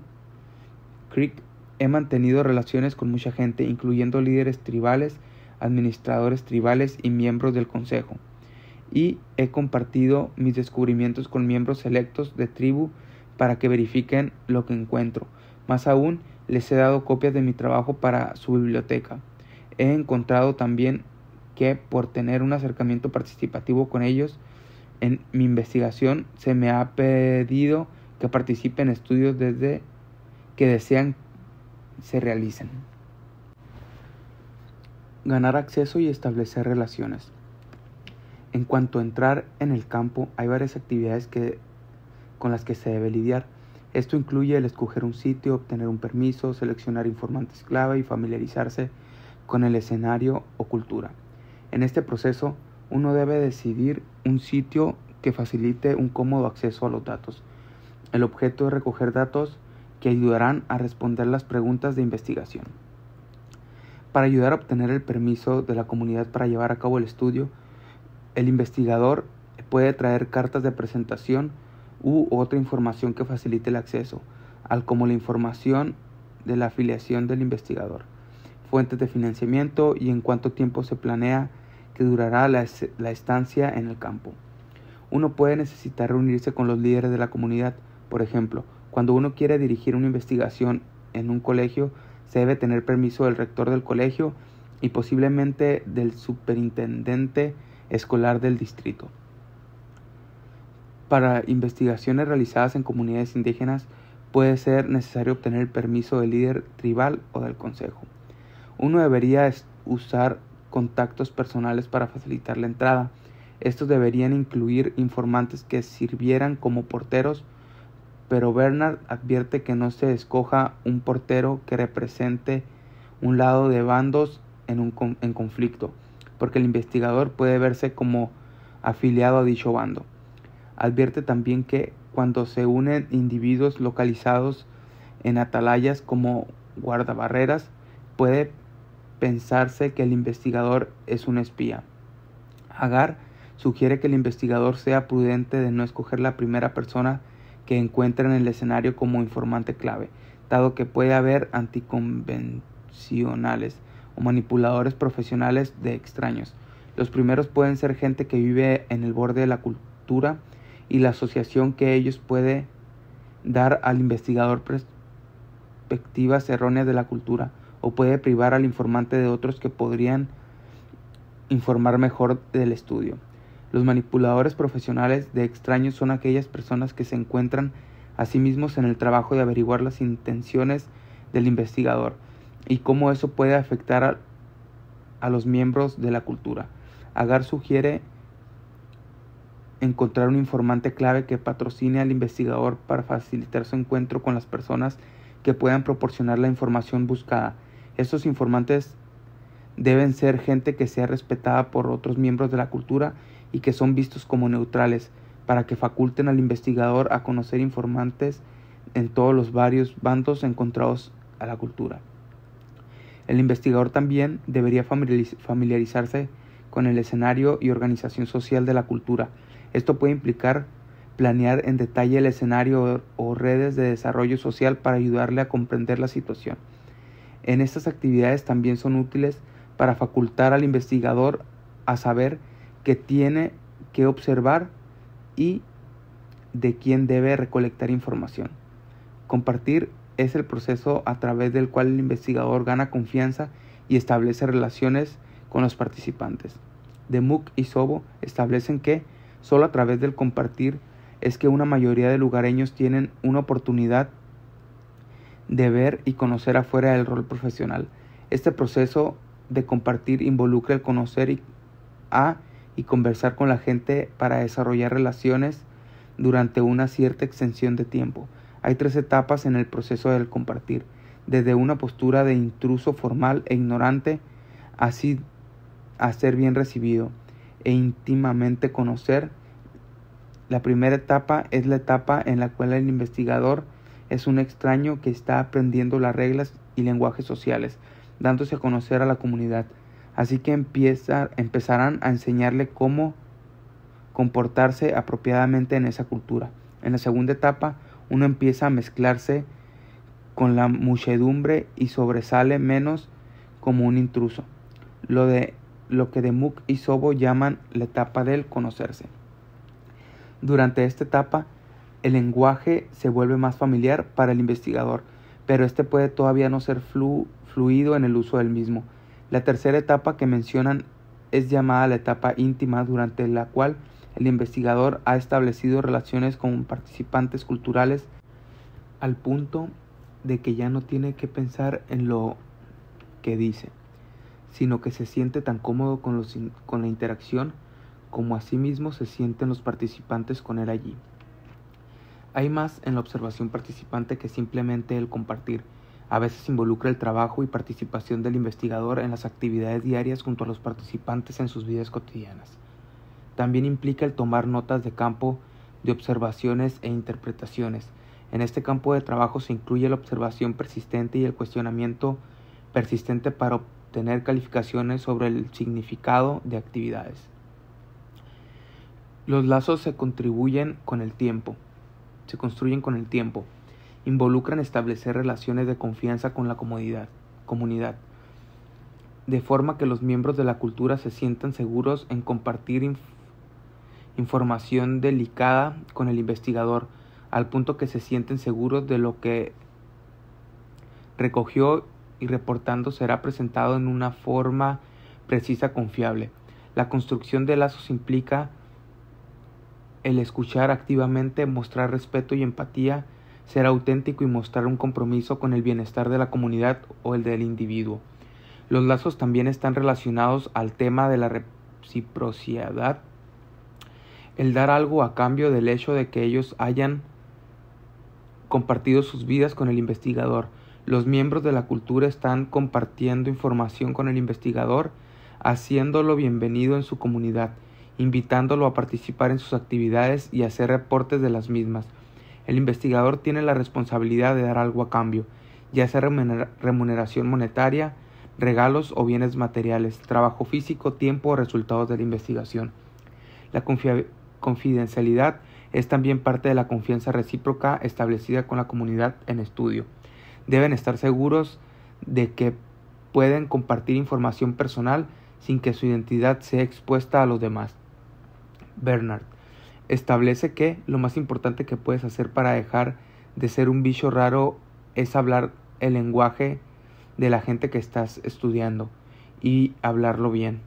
Creek, he mantenido relaciones con mucha gente, incluyendo líderes tribales, administradores tribales y miembros del consejo, y he compartido mis descubrimientos con miembros selectos de tribu para que verifiquen lo que encuentro. Más aún, les he dado copias de mi trabajo para su biblioteca. He encontrado también que por tener un acercamiento participativo con ellos en mi investigación se me ha pedido que participe en estudios desde que desean se realicen. Ganar acceso y establecer relaciones. En cuanto a entrar en el campo, hay varias actividades con las que se debe lidiar. Esto incluye el escoger un sitio, obtener un permiso, seleccionar informantes clave y familiarizarse con el escenario o cultura. En este proceso, uno debe decidir un sitio que facilite un cómodo acceso a los datos. El objeto es recoger datos que ayudarán a responder las preguntas de investigación. Para ayudar a obtener el permiso de la comunidad para llevar a cabo el estudio, el investigador puede traer cartas de presentación u otra información que facilite el acceso, como la información de la afiliación del investigador, fuentes de financiamiento y en cuánto tiempo se planea que durará la estancia en el campo. Uno puede necesitar reunirse con los líderes de la comunidad. Por ejemplo, cuando uno quiere dirigir una investigación en un colegio, se debe tener permiso del rector del colegio y posiblemente del superintendente escolar del distrito. Para investigaciones realizadas en comunidades indígenas, puede ser necesario obtener el permiso del líder tribal o del consejo. Uno debería usar contactos personales para facilitar la entrada. Estos deberían incluir informantes que sirvieran como porteros, pero Bernard advierte que no se escoja un portero que represente un lado de bandos en conflicto, porque el investigador puede verse como afiliado a dicho bando. Advierte también que cuando se unen individuos localizados en atalayas como guardabarreras, puede pensarse que el investigador es un espía. Agar sugiere que el investigador sea prudente de no escoger la primera persona que encuentre en el escenario como informante clave, dado que puede haber anticonvencionales o manipuladores profesionales de extraños. Los primeros pueden ser gente que vive en el borde de la cultura y la asociación que ellos puede dar al investigador perspectivas erróneas de la cultura, o puede privar al informante de otros que podrían informar mejor del estudio. Los manipuladores profesionales de extraños son aquellas personas que se encuentran a sí mismos en el trabajo de averiguar las intenciones del investigador y cómo eso puede afectar a los miembros de la cultura. Agar sugiere encontrar un informante clave que patrocine al investigador para facilitar su encuentro con las personas que puedan proporcionar la información buscada. Estos informantes deben ser gente que sea respetada por otros miembros de la cultura y que son vistos como neutrales, para que faculten al investigador a conocer informantes en todos los varios bandos encontrados a la cultura. El investigador también debería familiarizarse con el escenario y organización social de la cultura. Esto puede implicar planear en detalle el escenario o redes de desarrollo social para ayudarle a comprender la situación. En estas actividades también son útiles para facultar al investigador a saber qué tiene que observar y de quién debe recolectar información. Compartir es el proceso a través del cual el investigador gana confianza y establece relaciones con los participantes. Demuth y Sobo establecen que solo a través del compartir es que una mayoría de lugareños tienen una oportunidad de ver y conocer afuera del rol profesional. Este proceso de compartir involucra el conocer y conversar con la gente para desarrollar relaciones durante una cierta extensión de tiempo. Hay 3 etapas en el proceso del compartir. desde una postura de intruso formal e ignorante, así a ser bien recibido e íntimamente conocer. La primera etapa es la etapa en la cual el investigador es un extraño que está aprendiendo las reglas y lenguajes sociales, dándose a conocer a la comunidad. Así que empezarán a enseñarle cómo comportarse apropiadamente en esa cultura. En la segunda etapa, uno empieza a mezclarse con la muchedumbre y sobresale menos como un intruso. Lo que de Muck y Sobo llaman la etapa del conocerse. Durante esta etapa, el lenguaje se vuelve más familiar para el investigador, pero este puede todavía no ser fluido en el uso del mismo. La tercera etapa que mencionan es llamada la etapa íntima, durante la cual el investigador ha establecido relaciones con participantes culturales al punto de que ya no tiene que pensar en lo que dice, sino que se siente tan cómodo con la interacción como asimismo se sienten los participantes con él allí. Hay más en la observación participante que simplemente el compartir. A veces involucra el trabajo y participación del investigador en las actividades diarias junto a los participantes en sus vidas cotidianas. También implica el tomar notas de campo de observaciones e interpretaciones. En este campo de trabajo se incluye la observación persistente y el cuestionamiento persistente para obtener calificaciones sobre el significado de actividades. Los lazos se construyen con el tiempo. Involucran establecer relaciones de confianza con la comunidad, de forma que los miembros de la cultura se sientan seguros en compartir información delicada con el investigador, al punto que se sienten seguros de lo que recogió y reportando será presentado en una forma precisa, confiable. La construcción de lazos implica el escuchar activamente, mostrar respeto y empatía, ser auténtico y mostrar un compromiso con el bienestar de la comunidad o el del individuo. Los lazos también están relacionados al tema de la reciprocidad, el dar algo a cambio del hecho de que ellos hayan compartido sus vidas con el investigador. Los miembros de la cultura están compartiendo información con el investigador, haciéndolo bienvenido en su comunidad, invitándolo a participar en sus actividades y hacer reportes de las mismas. El investigador tiene la responsabilidad de dar algo a cambio, ya sea remuneración monetaria, regalos o bienes materiales, trabajo físico, tiempo o resultados de la investigación. La confidencialidad es también parte de la confianza recíproca establecida con la comunidad en estudio. Deben estar seguros de que pueden compartir información personal sin que su identidad sea expuesta a los demás. Bernard establece que lo más importante que puedes hacer para dejar de ser un bicho raro es hablar el lenguaje de la gente que estás estudiando y hablarlo bien.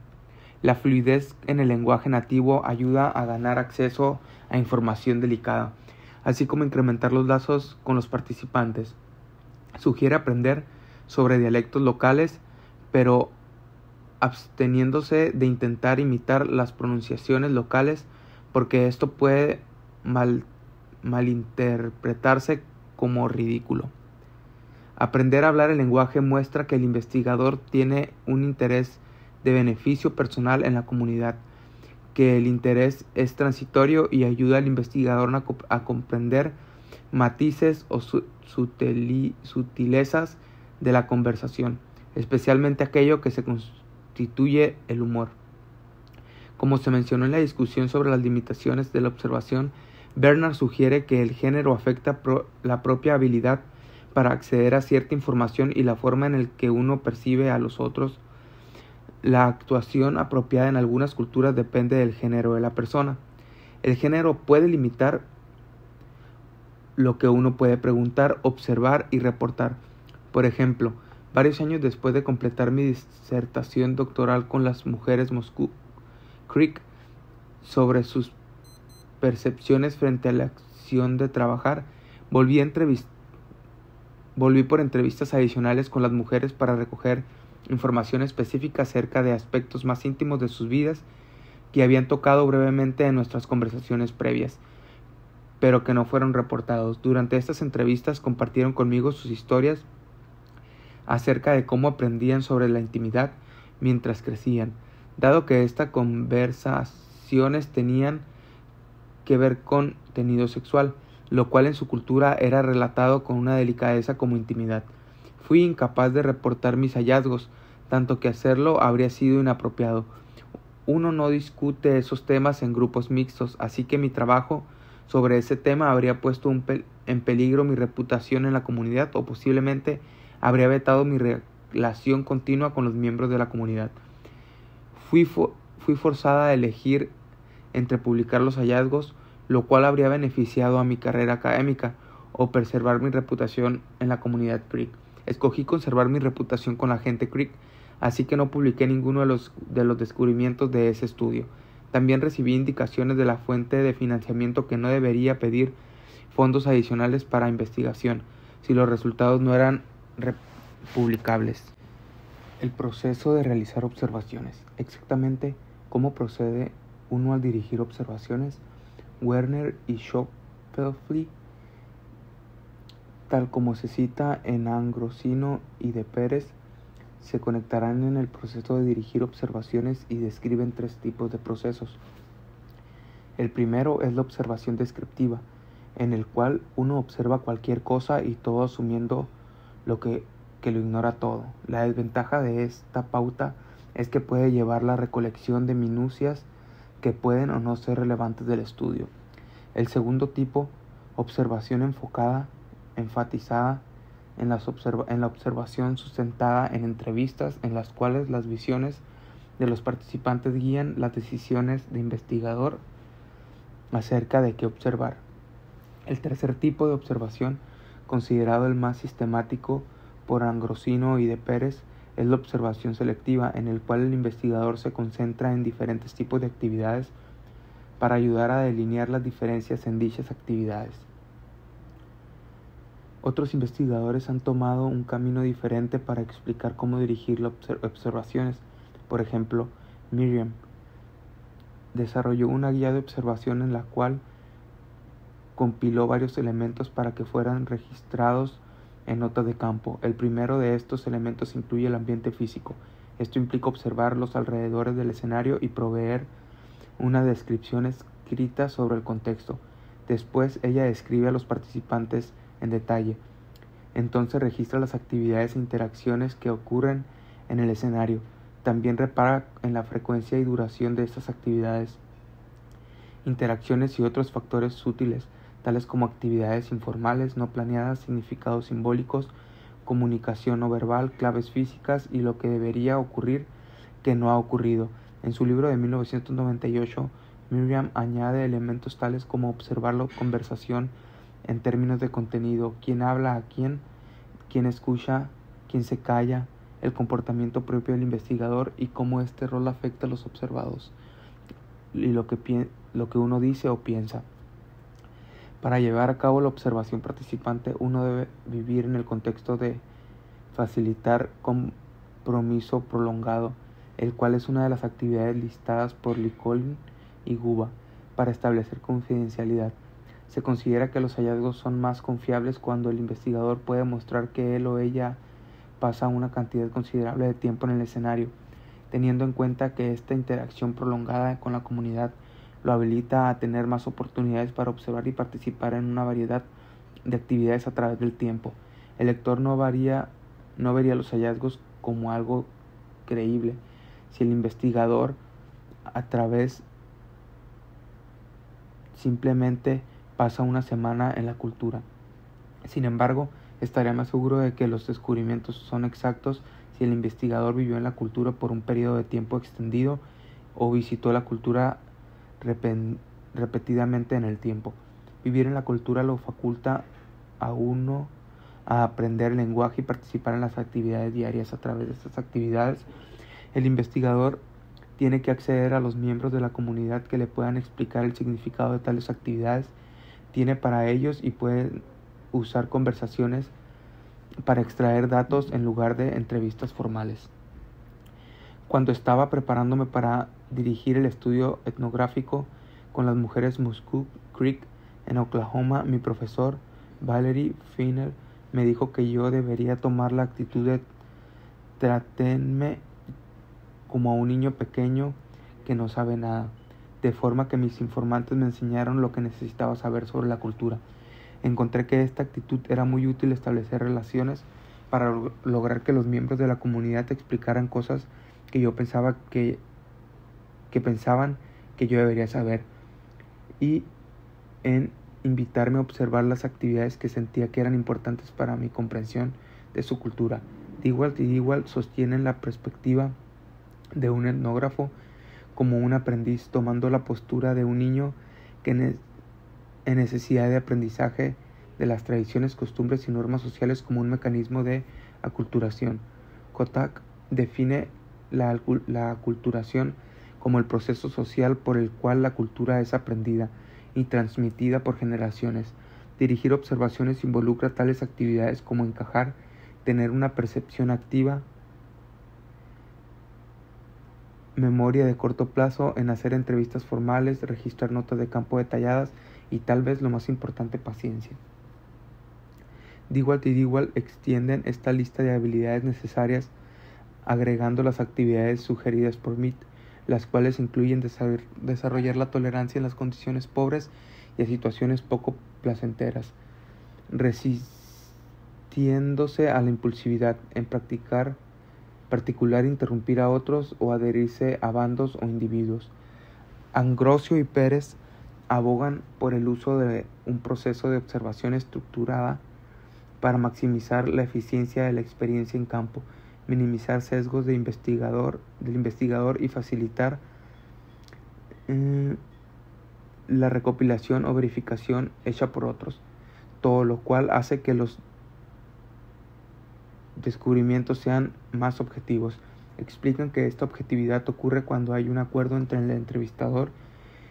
La fluidez en el lenguaje nativo ayuda a ganar acceso a información delicada, así como incrementar los lazos con los participantes. Sugiere aprender sobre dialectos locales, pero absteniéndose de intentar imitar las pronunciaciones locales, porque esto puede malinterpretarse como ridículo. Aprender a hablar el lenguaje muestra que el investigador tiene un interés de beneficio personal en la comunidad, que el interés es transitorio y ayuda al investigador a comprender matices o sutilezas de la conversación, especialmente aquello que se constituye el humor. Como se mencionó en la discusión sobre las limitaciones de la observación, Bernard sugiere que el género afecta la propia habilidad para acceder a cierta información y la forma en la que uno percibe a los otros. La actuación apropiada en algunas culturas depende del género de la persona. El género puede limitar lo que uno puede preguntar, observar y reportar. Por ejemplo, varios años después de completar mi disertación doctoral con las mujeres Moscow Creek sobre sus percepciones frente a la acción de trabajar, volví por entrevistas adicionales con las mujeres para recoger información específica acerca de aspectos más íntimos de sus vidas que habían tocado brevemente en nuestras conversaciones previas, pero que no fueron reportados. Durante estas entrevistas compartieron conmigo sus historias acerca de cómo aprendían sobre la intimidad mientras crecían, dado que estas conversaciones tenían que ver con contenido sexual, lo cual en su cultura era relatado con una delicadeza como intimidad. Fui incapaz de reportar mis hallazgos, tanto que hacerlo habría sido inapropiado. Uno no discute esos temas en grupos mixtos, así que mi trabajo sobre ese tema habría puesto en peligro mi reputación en la comunidad o posiblemente habría vetado mi relación continua con los miembros de la comunidad. Fui forzada a elegir entre publicar los hallazgos, lo cual habría beneficiado a mi carrera académica, o preservar mi reputación en la comunidad Creek. Escogí conservar mi reputación con la gente Creek, así que no publiqué ninguno de los descubrimientos de ese estudio. También recibí indicaciones de la fuente de financiamiento que no debería pedir fondos adicionales para investigación si los resultados no eran publicables. El proceso de realizar observaciones. Exactamente cómo procede uno al dirigir observaciones. Werner y Schopfli, tal como se cita en Ambrosino y de Pérez, se conectarán en el proceso de dirigir observaciones y describen 3 tipos de procesos. El primero es la observación descriptiva, en el cual uno observa cualquier cosa y todo asumiendo que lo ignora todo. La desventaja de esta pauta es que puede llevar la recolección de minucias que pueden o no ser relevantes del estudio. El segundo tipo, observación enfatizada en la observación sustentada en entrevistas en las cuales las visiones de los participantes guían las decisiones de investigador acerca de qué observar. El tercer tipo de observación, considerado el más sistemático por Ambrosino y de Pérez, es la observación selectiva, en el cual el investigador se concentra en diferentes tipos de actividades para ayudar a delinear las diferencias en dichas actividades. Otros investigadores han tomado un camino diferente para explicar cómo dirigir las observaciones. Por ejemplo, Miriam desarrolló una guía de observación en la cual compiló varios elementos para que fueran registrados en notas de campo. El primero de estos elementos incluye el ambiente físico. Esto implica observar los alrededores del escenario y proveer una descripción escrita sobre el contexto. Después ella describe a los participantes en detalle. Entonces registra las actividades e interacciones que ocurren en el escenario. También repara en la frecuencia y duración de estas actividades, interacciones y otros factores sutiles, tales como actividades informales, no planeadas, significados simbólicos, comunicación no verbal, claves físicas y lo que debería ocurrir que no ha ocurrido. En su libro de 1998, Miriam añade elementos tales como observar la conversación en términos de contenido, quién habla a quién escucha, quién se calla, el comportamiento propio del investigador y cómo este rol afecta a los observados y lo que uno dice o piensa. Para llevar a cabo la observación participante, uno debe vivir en el contexto de facilitar compromiso prolongado, el cual es una de las actividades listadas por Lincoln y Guba para establecer confidencialidad. Se considera que los hallazgos son más confiables cuando el investigador puede mostrar que él o ella pasa una cantidad considerable de tiempo en el escenario, teniendo en cuenta que esta interacción prolongada con la comunidad lo habilita a tener más oportunidades para observar y participar en una variedad de actividades a través del tiempo. El lector no vería los hallazgos como algo creíble si el investigador a través simplemente pasa una semana en la cultura. Sin embargo, estaría más seguro de que los descubrimientos son exactos si el investigador vivió en la cultura por un periodo de tiempo extendido o visitó la cultura repetidamente en el tiempo. Vivir en la cultura lo faculta a uno a aprender el lenguaje y participar en las actividades diarias. A través de estas actividades, el investigador tiene que acceder a los miembros de la comunidad que le puedan explicar el significado de tales actividades, tiene para ellos y puede usar conversaciones para extraer datos en lugar de entrevistas formales. Cuando estaba preparándome para dirigir el estudio etnográfico con las mujeres Muscook Creek en Oklahoma, mi profesor Valerie Finer me dijo que yo debería tomar la actitud de tratarme como a un niño pequeño que no sabe nada, de forma que mis informantes me enseñaron lo que necesitaba saber sobre la cultura. Encontré que esta actitud era muy útil establecer relaciones para lograr que los miembros de la comunidad explicaran cosas que yo pensaba que pensaban que yo debería saber, y en invitarme a observar las actividades que sentía que eran importantes para mi comprensión de su cultura. Dewalt y Dewalt sostienen la perspectiva de un etnógrafo como un aprendiz, tomando la postura de un niño que en necesidad de aprendizaje de las tradiciones, costumbres y normas sociales como un mecanismo de aculturación. Kotak define la aculturación como el proceso social por el cual la cultura es aprendida y transmitida por generaciones. Dirigir observaciones involucra tales actividades como encajar, tener una percepción activa, memoria de corto plazo, en hacer entrevistas formales, registrar notas de campo detalladas y tal vez lo más importante, paciencia. Dewalt y Dewalt extienden esta lista de habilidades necesarias agregando las actividades sugeridas por Mead, las cuales incluyen desarrollar la tolerancia en las condiciones pobres y a situaciones poco placenteras, resistiéndose a la impulsividad, en particular interrumpir a otros o adherirse a bandos o individuos. Ambrosio y Pérez abogan por el uso de un proceso de observación estructurada para maximizar la eficiencia de la experiencia en campo, minimizar sesgos del investigador y facilitar la recopilación o verificación hecha por otros, todo lo cual hace que los descubrimientos sean más objetivos. Explican que esta objetividad ocurre cuando hay un acuerdo entre el entrevistador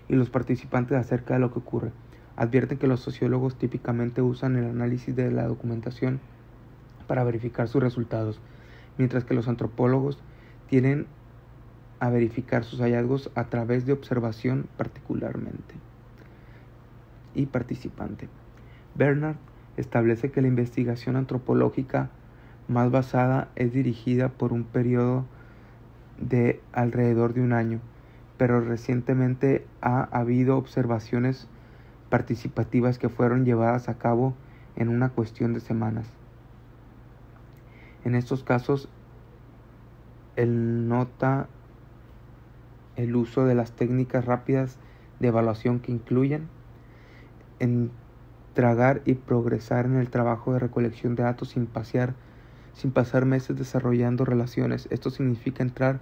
y los participantes acerca de lo que ocurre. Advierten que los sociólogos típicamente usan el análisis de la documentación para verificar sus resultados, mientras que los antropólogos tienden a verificar sus hallazgos a través de observación particularmente y participante. Bernard establece que la investigación antropológica más basada es dirigida por un periodo de alrededor de un año, pero recientemente ha habido observaciones participativas que fueron llevadas a cabo en una cuestión de semanas. En estos casos, él nota el uso de las técnicas rápidas de evaluación que incluyen tragar y progresar en el trabajo de recolección de datos sin pasar meses desarrollando relaciones. Esto significa entrar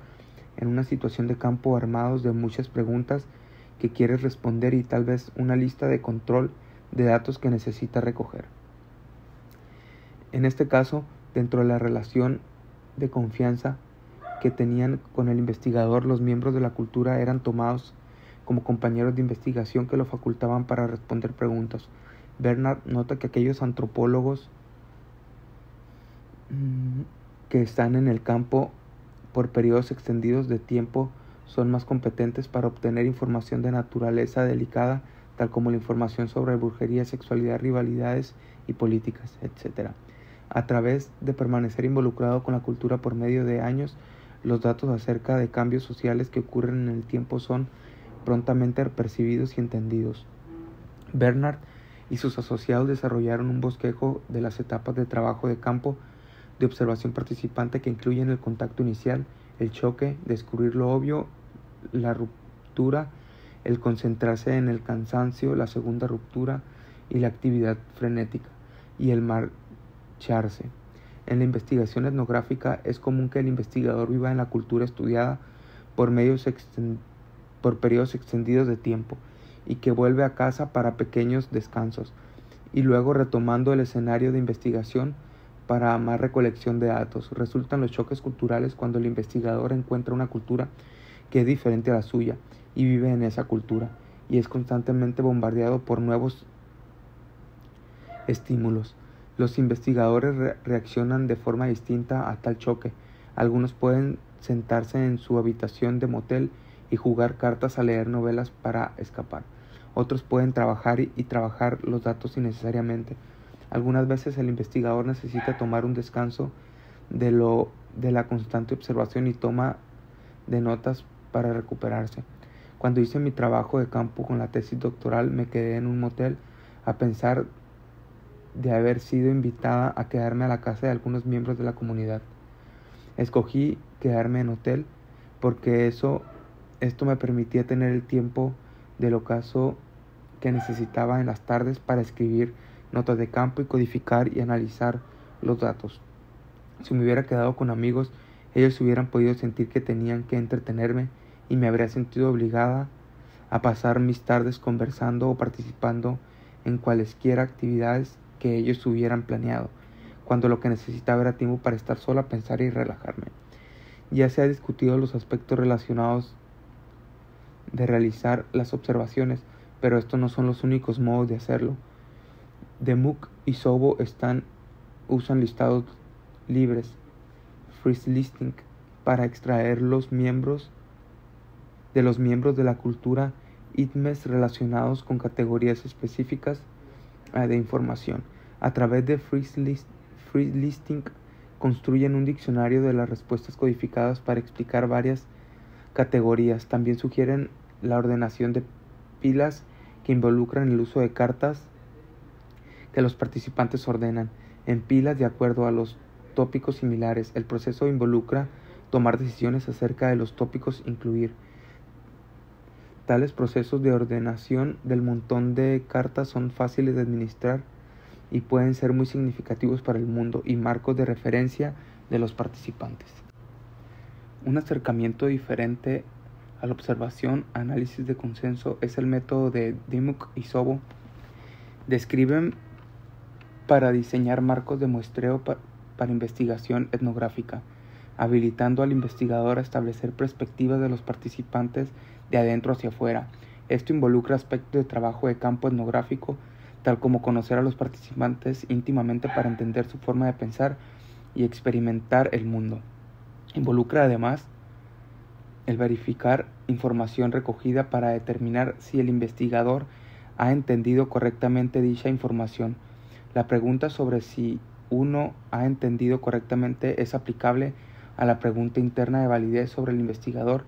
en una situación de campo armados de muchas preguntas que quieres responder y tal vez una lista de control de datos que necesitas recoger. En este caso, dentro de la relación de confianza que tenían con el investigador, los miembros de la cultura eran tomados como compañeros de investigación que lo facultaban para responder preguntas. Bernard nota que aquellos antropólogos que están en el campo por periodos extendidos de tiempo son más competentes para obtener información de naturaleza delicada, tal como la información sobre brujería, sexualidad, rivalidades y políticas, etc. A través de permanecer involucrado con la cultura por medio de años, los datos acerca de cambios sociales que ocurren en el tiempo son prontamente percibidos y entendidos. Bernard y sus asociados desarrollaron un bosquejo de las etapas de trabajo de campo de observación participante que incluyen el contacto inicial, el choque, descubrir lo obvio, la ruptura, el concentrarse en el cansancio, la segunda ruptura y la actividad frenética, y el marcharse. En la investigación etnográfica es común que el investigador viva en la cultura estudiada por periodos extendidos de tiempo y que vuelve a casa para pequeños descansos y luego retomando el escenario de investigación para más recolección de datos. Resultan los choques culturales cuando el investigador encuentra una cultura que es diferente a la suya y vive en esa cultura y es constantemente bombardeado por nuevos estímulos. Los investigadores reaccionan de forma distinta a tal choque. Algunos pueden sentarse en su habitación de motel y jugar cartas a leer novelas para escapar. Otros pueden trabajar y trabajar los datos innecesariamente. Algunas veces el investigador necesita tomar un descanso de la constante observación y toma de notas para recuperarse. Cuando hice mi trabajo de campo con la tesis doctoral, me quedé en un motel a pensar de haber sido invitada a quedarme a la casa de algunos miembros de la comunidad. Escogí quedarme en hotel porque esto me permitía tener el tiempo del ocaso que necesitaba en las tardes para escribir notas de campo y codificar y analizar los datos. Si me hubiera quedado con amigos, ellos hubieran podido sentir que tenían que entretenerme y me habría sentido obligada a pasar mis tardes conversando o participando en cualesquiera actividades que ellos hubieran planeado, cuando lo que necesitaba era tiempo para estar sola, pensar y relajarme. Ya se ha discutido los aspectos relacionados de realizar las observaciones, pero estos no son los únicos modos de hacerlo. Demuth y Szabo usan listados libres, free listing, para extraer los miembros de la cultura ITMES relacionados con categorías específicas de información. A través de free listing construyen un diccionario de las respuestas codificadas para explicar varias categorías. También sugieren la ordenación de pilas que involucran el uso de cartas que los participantes ordenan en pilas de acuerdo a los tópicos similares. El proceso involucra tomar decisiones acerca de los tópicos incluir. Tales procesos de ordenación del montón de cartas son fáciles de administrar y pueden ser muy significativos para el mundo y marcos de referencia de los participantes. Un acercamiento diferente a la observación, análisis de consenso es el método de Demuth y Szabo. Describen para diseñar marcos de muestreo para investigación etnográfica, habilitando al investigador a establecer perspectivas de los participantes de adentro hacia afuera. Esto involucra aspectos de trabajo de campo etnográfico, tal como conocer a los participantes íntimamente para entender su forma de pensar y experimentar el mundo. Involucra además el verificar información recogida para determinar si el investigador ha entendido correctamente dicha información. La pregunta sobre si uno ha entendido correctamente es aplicable a la pregunta interna de validez sobre el investigador.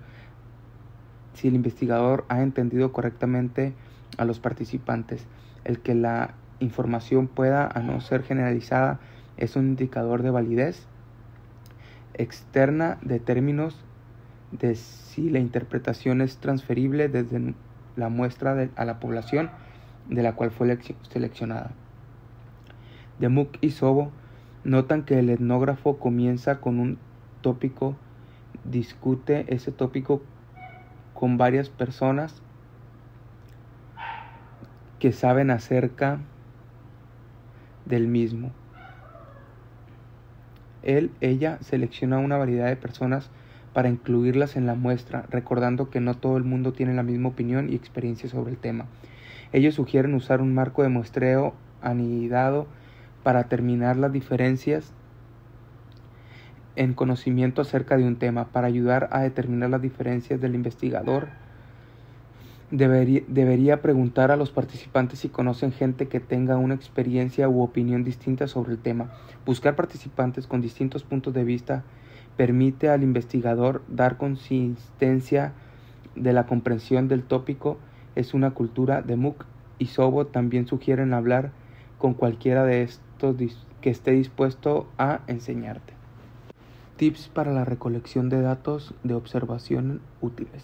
Si el investigador ha entendido correctamente a los participantes, el que la información pueda, a no ser generalizada, es un indicador de validez externa de términos de si la interpretación es transferible desde la muestra a la población de la cual fue seleccionada. Demuth y Szabo notan que el etnógrafo comienza con un tópico, discute ese tópico con varias personas que saben acerca del mismo. Ella selecciona una variedad de personas para incluirlas en la muestra, recordando que no todo el mundo tiene la misma opinión y experiencia sobre el tema. Ellos sugieren usar un marco de muestreo anidado para determinar las diferencias en conocimiento acerca de un tema. Para ayudar a determinar las diferencias del investigador, debería preguntar a los participantes si conocen gente que tenga una experiencia u opinión distinta sobre el tema. Buscar participantes con distintos puntos de vista permite al investigador dar consistencia de la comprensión del tópico. Es una cultura. Demuth y Szabo también sugieren hablar con cualquiera de estos que esté dispuesto a enseñarte. Tips para la recolección de datos de observación útiles.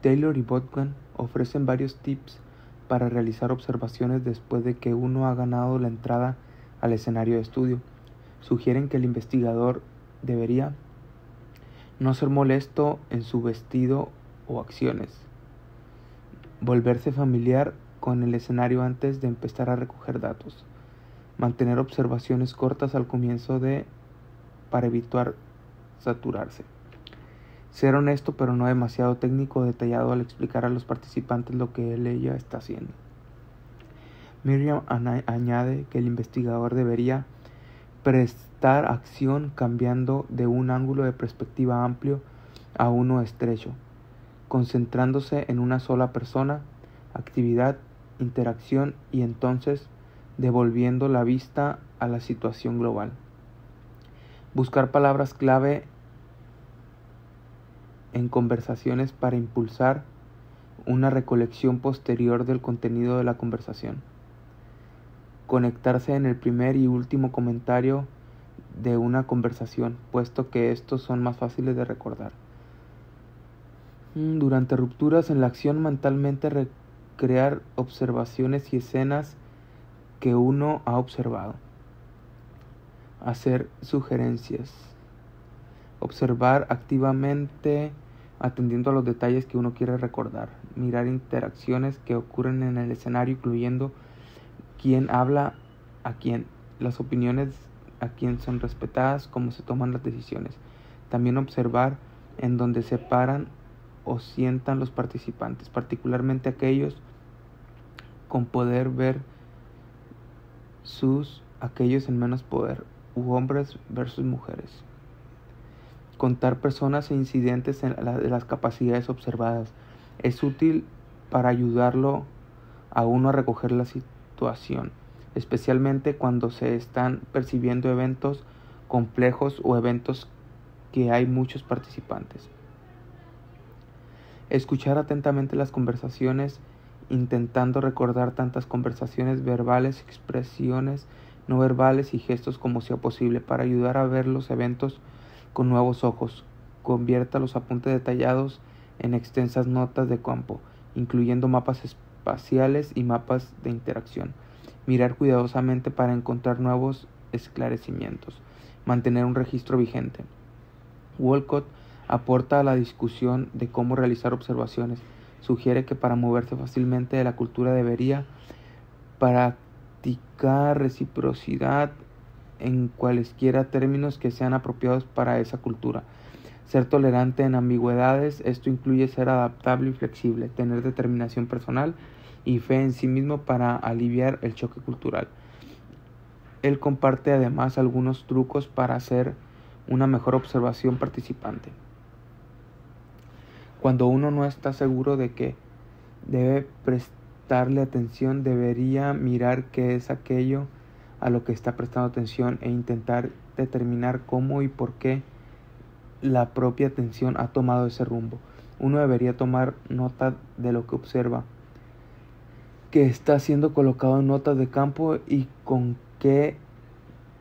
Taylor y Botman ofrecen varios tips para realizar observaciones después de que uno ha ganado la entrada al escenario de estudio. Sugieren que el investigador debería no ser molesto en su vestido o acciones, volverse familiar con el escenario antes de empezar a recoger datos, mantener observaciones cortas al comienzo para evitar saturarse, ser honesto pero no demasiado técnico o detallado al explicar a los participantes lo que ella está haciendo. Miriam añade que el investigador debería prestar acción cambiando de un ángulo de perspectiva amplio a uno estrecho, concentrándose en una sola persona, actividad, interacción y entonces devolviendo la vista a la situación global. Buscar palabras clave en conversaciones para impulsar una recolección posterior del contenido de la conversación. Conectarse en el primer y último comentario de una conversación, puesto que estos son más fáciles de recordar. Durante rupturas en la acción, mentalmente recrear observaciones y escenas que uno ha observado. Hacer sugerencias. Observar activamente atendiendo a los detalles que uno quiere recordar. Mirar interacciones que ocurren en el escenario, incluyendo quién habla a quién, las opiniones a quién son respetadas, cómo se toman las decisiones. También observar en dónde se paran o sientan los participantes, particularmente aquellos con poder versus aquellos en menos poder, u hombres versus mujeres. Contar personas e incidentes de las capacidades observadas es útil para ayudarlo a uno a recoger la situación, especialmente cuando se están percibiendo eventos complejos o eventos que hay muchos participantes. Escuchar atentamente las conversaciones, intentando recordar tantas conversaciones verbales, expresiones no verbales y gestos como sea posible, para ayudar a ver los eventos con nuevos ojos. Convierta los apuntes detallados en extensas notas de campo, incluyendo mapas espaciales y mapas de interacción. Mirar cuidadosamente para encontrar nuevos esclarecimientos. Mantener un registro vigente. Walcott aporta a la discusión de cómo realizar observaciones. Sugiere que para moverse fácilmente de la cultura debería practicar reciprocidad en cualesquiera términos que sean apropiados para esa cultura. Ser tolerante en ambigüedades, esto incluye ser adaptable y flexible, tener determinación personal y fe en sí mismo para aliviar el choque cultural. Él comparte además algunos trucos para hacer una mejor observación participante. Cuando uno no está seguro de que debe prestarle atención, debería mirar qué es aquello a lo que está prestando atención e intentar determinar cómo y por qué la propia atención ha tomado ese rumbo. Uno debería tomar nota de lo que observa, que está siendo colocado en notas de campo y con qué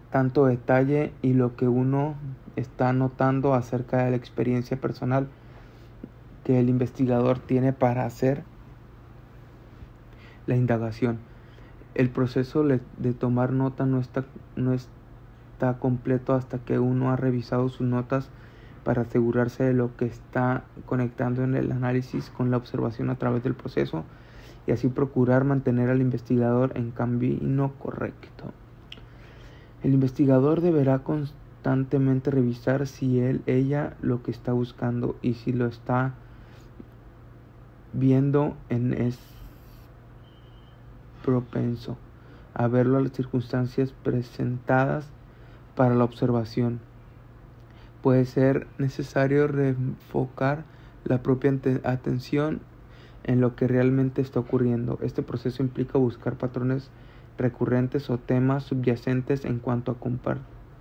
tanto detalle, y lo que uno está notando acerca de la experiencia personal que el investigador tiene para hacer la indagación. El proceso de tomar nota no está completo hasta que uno ha revisado sus notas para asegurarse de lo que está conectando en el análisis con la observación a través del proceso, y así procurar mantener al investigador en camino correcto. El investigador deberá constantemente revisar si ella lo que está buscando, y si lo está viendo es propenso a verlo a las circunstancias presentadas para la observación. Puede ser necesario reenfocar la propia atención en lo que realmente está ocurriendo. Este proceso implica buscar patrones recurrentes o temas subyacentes en cuanto a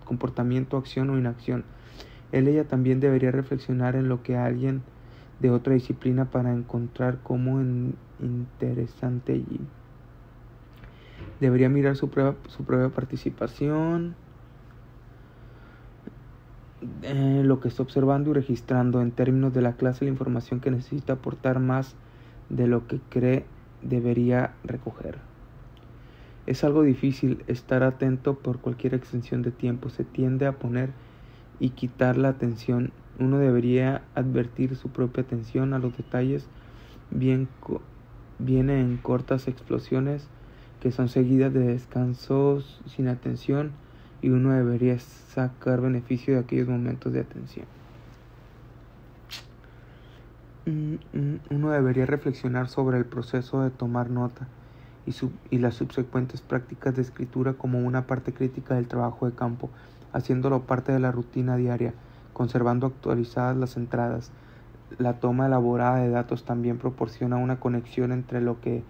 comportamiento, acción o inacción. Ella también debería reflexionar en lo que alguien de otra disciplina para encontrar como interesante allí. Debería mirar su propia participación, lo que está observando y registrando en términos de la clase la información que necesita aportar más de lo que cree debería recoger. Es algo difícil estar atento por cualquier extensión de tiempo. Se tiende a poner y quitar la atención. Uno debería advertir su propia atención a los detalles. Viene en cortas explosiones que son seguidas de descansos sin atención, y uno debería sacar beneficio de aquellos momentos de atención. Uno debería reflexionar sobre el proceso de tomar nota y las subsecuentes prácticas de escritura como una parte crítica del trabajo de campo, haciéndolo parte de la rutina diaria, conservando actualizadas las entradas. La toma elaborada de datos también proporciona una conexión entre lo que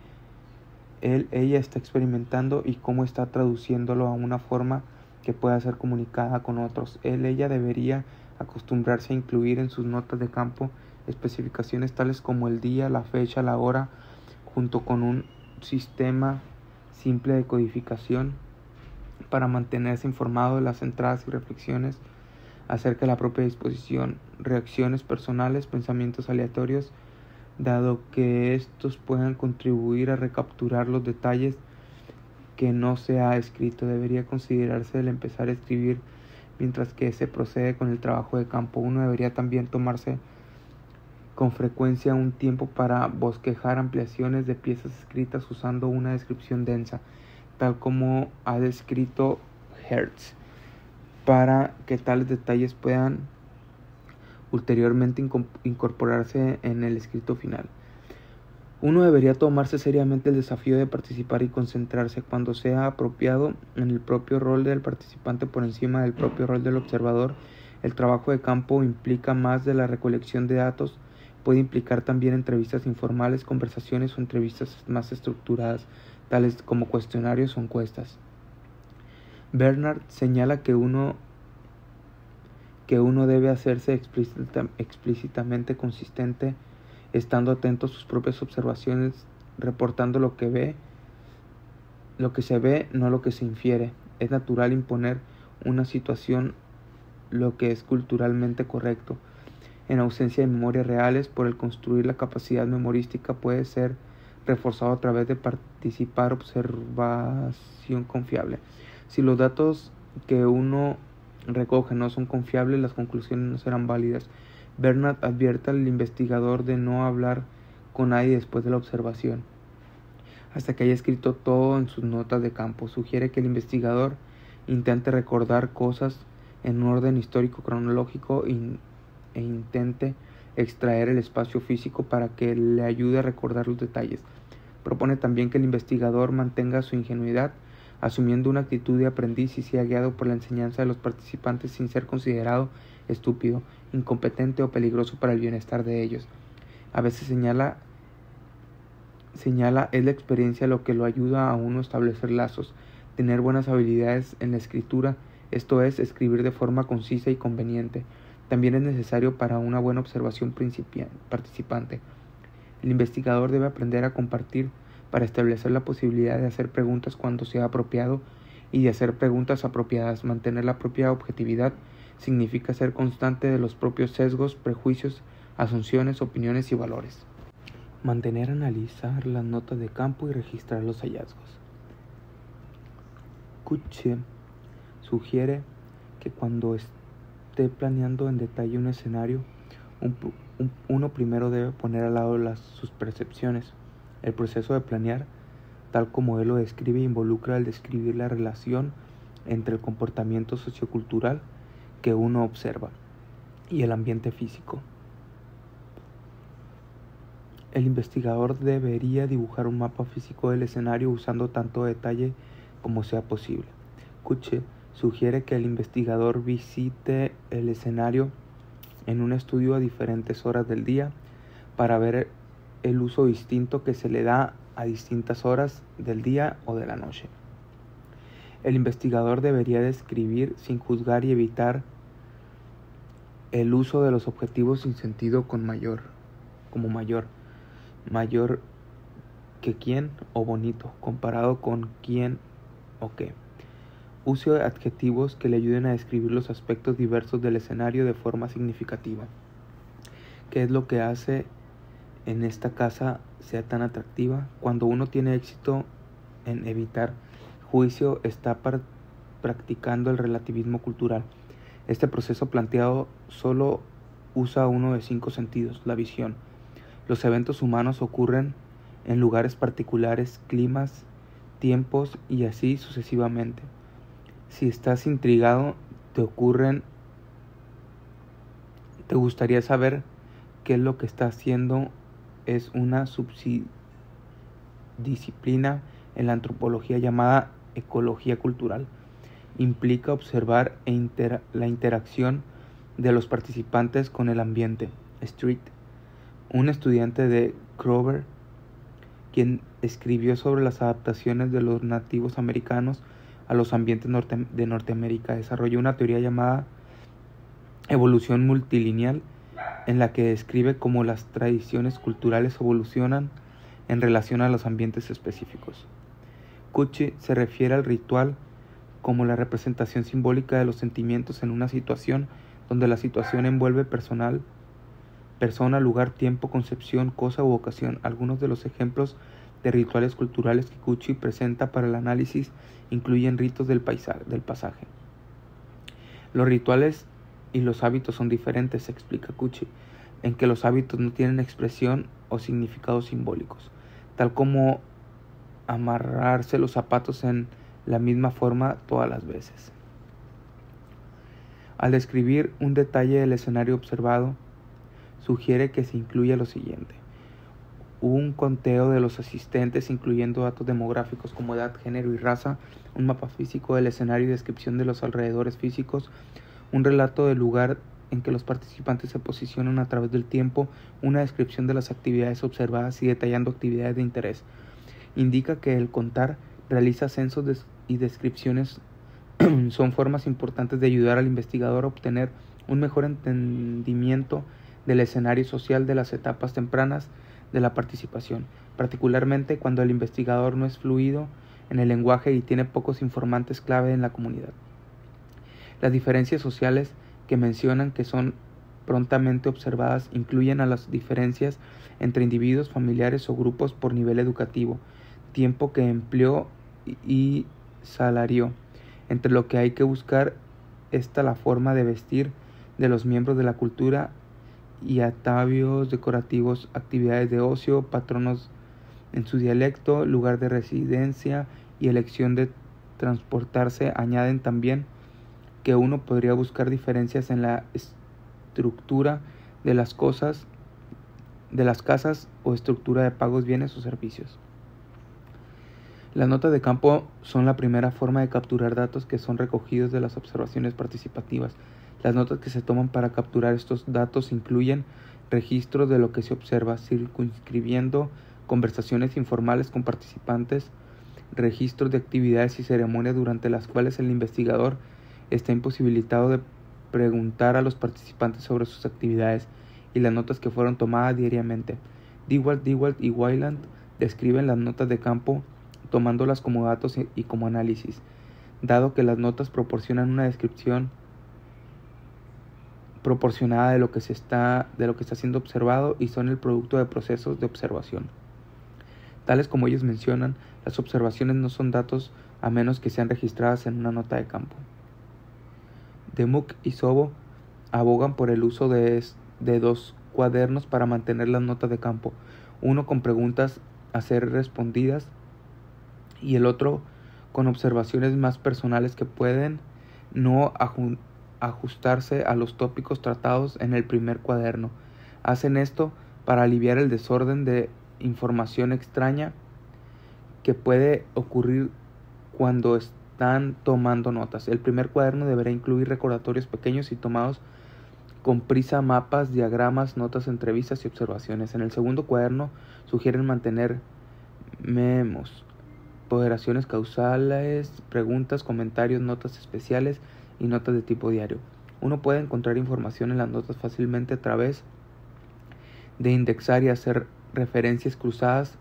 ella está experimentando y cómo está traduciéndolo a una forma que pueda ser comunicada con otros. Ella debería acostumbrarse a incluir en sus notas de campo especificaciones tales como el día, la fecha, la hora, junto con un sistema simple de codificación para mantenerse informado de las entradas y reflexiones acerca de la propia disposición, reacciones personales, pensamientos aleatorios, dado que estos puedan contribuir a recapturar los detalles que no se ha escrito. Debería considerarse el empezar a escribir mientras que se procede con el trabajo de campo. Uno debería también tomarse con frecuencia un tiempo para bosquejar ampliaciones de piezas escritas usando una descripción densa, tal como ha descrito Hertz, para que tales detalles puedan ulteriormente incorporarse en el escrito final. Uno debería tomarse seriamente el desafío de participar y concentrarse cuando sea apropiado en el propio rol del participante por encima del propio rol del observador. El trabajo de campo implica más de la recolección de datos, puede implicar también entrevistas informales, conversaciones o entrevistas más estructuradas, tales como cuestionarios o encuestas. Bernard señala que uno debe hacerse explícitamente consistente, estando atento a sus propias observaciones, reportando lo que se ve, no lo que se infiere. Es natural imponer una situación lo que es culturalmente correcto. En ausencia de memorias reales, por el construir la capacidad memorística puede ser reforzado a través de participar observación confiable. Si los datos que uno recoge no son confiables, las conclusiones no serán válidas. Bernard advierte al investigador de no hablar con nadie después de la observación, hasta que haya escrito todo en sus notas de campo. Sugiere que el investigador intente recordar cosas en un orden histórico cronológico e intente extraer el espacio físico para que le ayude a recordar los detalles. Propone también que el investigador mantenga su ingenuidad, asumiendo una actitud de aprendiz y sea guiado por la enseñanza de los participantes sin ser considerado estúpido, incompetente o peligroso para el bienestar de ellos. A veces señala es la experiencia lo que lo ayuda a uno a establecer lazos, tener buenas habilidades en la escritura, esto es, escribir de forma concisa y conveniente. También es necesario para una buena observación participante. El investigador debe aprender a compartir para establecer la posibilidad de hacer preguntas cuando sea apropiado y de hacer preguntas apropiadas. Mantener la propia objetividad significa ser constante de los propios sesgos, prejuicios, asunciones, opiniones y valores. Analizar las notas de campo y registrar los hallazgos. Kutsche sugiere que cuando esté planeando en detalle un escenario, uno primero debe poner al lado sus percepciones. El proceso de planear, tal como él lo describe, involucra el describir la relación entre el comportamiento sociocultural que uno observa y el ambiente físico. El investigador debería dibujar un mapa físico del escenario usando tanto detalle como sea posible. Kutsche sugiere que el investigador visite el escenario en un estudio a diferentes horas del día para ver el uso distinto que se le da a distintas horas del día o de la noche. El investigador debería describir sin juzgar y evitar el uso de los objetivos sin sentido como mayor que quién o bonito, comparado con quién o qué. Use adjetivos que le ayuden a describir los aspectos diversos del escenario de forma significativa. ¿Qué es lo que hace en esta casa sea tan atractiva? Cuando uno tiene éxito en evitar juicio, está practicando el relativismo cultural. Este proceso planteado solo usa uno de 5 sentidos, la visión. Los eventos humanos ocurren en lugares particulares, climas, tiempos y así sucesivamente. Si estás intrigado, te gustaría saber qué es lo que está haciendo. Es una subdisciplina en la antropología llamada ecología cultural. Implica observar la interacción de los participantes con el ambiente. Street, un estudiante de Crover, quien escribió sobre las adaptaciones de los nativos americanos a los ambientes de Norteamérica. Desarrolló una teoría llamada evolución multilineal, en la que describe cómo las tradiciones culturales evolucionan en relación a los ambientes específicos. Cauchy se refiere al ritual como la representación simbólica de los sentimientos en una situación donde la situación envuelve persona, lugar, tiempo, concepción, cosa u ocasión. Algunos de los ejemplos de rituales culturales que Cauchy presenta para el análisis incluyen ritos del pasaje. Los rituales y los hábitos son diferentes, explica Cauchy, en que los hábitos no tienen expresión o significados simbólicos, tal como amarrarse los zapatos en la misma forma todas las veces. Al describir un detalle del escenario observado, sugiere que se incluya lo siguiente: un conteo de los asistentes, incluyendo datos demográficos como edad, género y raza, un mapa físico del escenario y descripción de los alrededores físicos, un relato del lugar en que los participantes se posicionan a través del tiempo, una descripción de las actividades observadas y detallando actividades de interés. Indica que el contar, realiza censos y descripciones son formas importantes de ayudar al investigador a obtener un mejor entendimiento del escenario social de las etapas tempranas de la participación, particularmente cuando el investigador no es fluido en el lenguaje y tiene pocos informantes clave en la comunidad. Las diferencias sociales que mencionan que son prontamente observadas incluyen a las diferencias entre individuos, familiares o grupos por nivel educativo, tiempo que empleó y salario. Entre lo que hay que buscar está la forma de vestir de los miembros de la cultura y atavios decorativos, actividades de ocio, patronos en su dialecto, lugar de residencia y elección de transportarse. Añaden también que uno podría buscar diferencias en la estructura de las casas o estructura de pagos, bienes o servicios. Las notas de campo son la primera forma de capturar datos que son recogidos de las observaciones participativas. Las notas que se toman para capturar estos datos incluyen registros de lo que se observa, circunscribiendo conversaciones informales con participantes, registros de actividades y ceremonias durante las cuales el investigador está imposibilitado de preguntar a los participantes sobre sus actividades, y las notas que fueron tomadas diariamente. Dewalt y Wayland describen las notas de campo tomándolas como datos y como análisis, dado que las notas proporcionan una descripción proporcionada de lo que está siendo observado y son el producto de procesos de observación. Tales como ellos mencionan, las observaciones no son datos a menos que sean registradas en una nota de campo. Demuth y Sobo abogan por el uso de dos cuadernos para mantener las notas de campo, uno con preguntas a ser respondidas y el otro con observaciones más personales que pueden no ajustarse a los tópicos tratados en el primer cuaderno. Hacen esto para aliviar el desorden de información extraña que puede ocurrir cuando están tomando notas. El primer cuaderno deberá incluir recordatorios pequeños y tomados con prisa, mapas, diagramas, notas, entrevistas y observaciones. En el segundo cuaderno sugieren mantener memos, ponderaciones causales, preguntas, comentarios, notas especiales y notas de tipo diario. Uno puede encontrar información en las notas fácilmente a través de indexar y hacer referencias cruzadas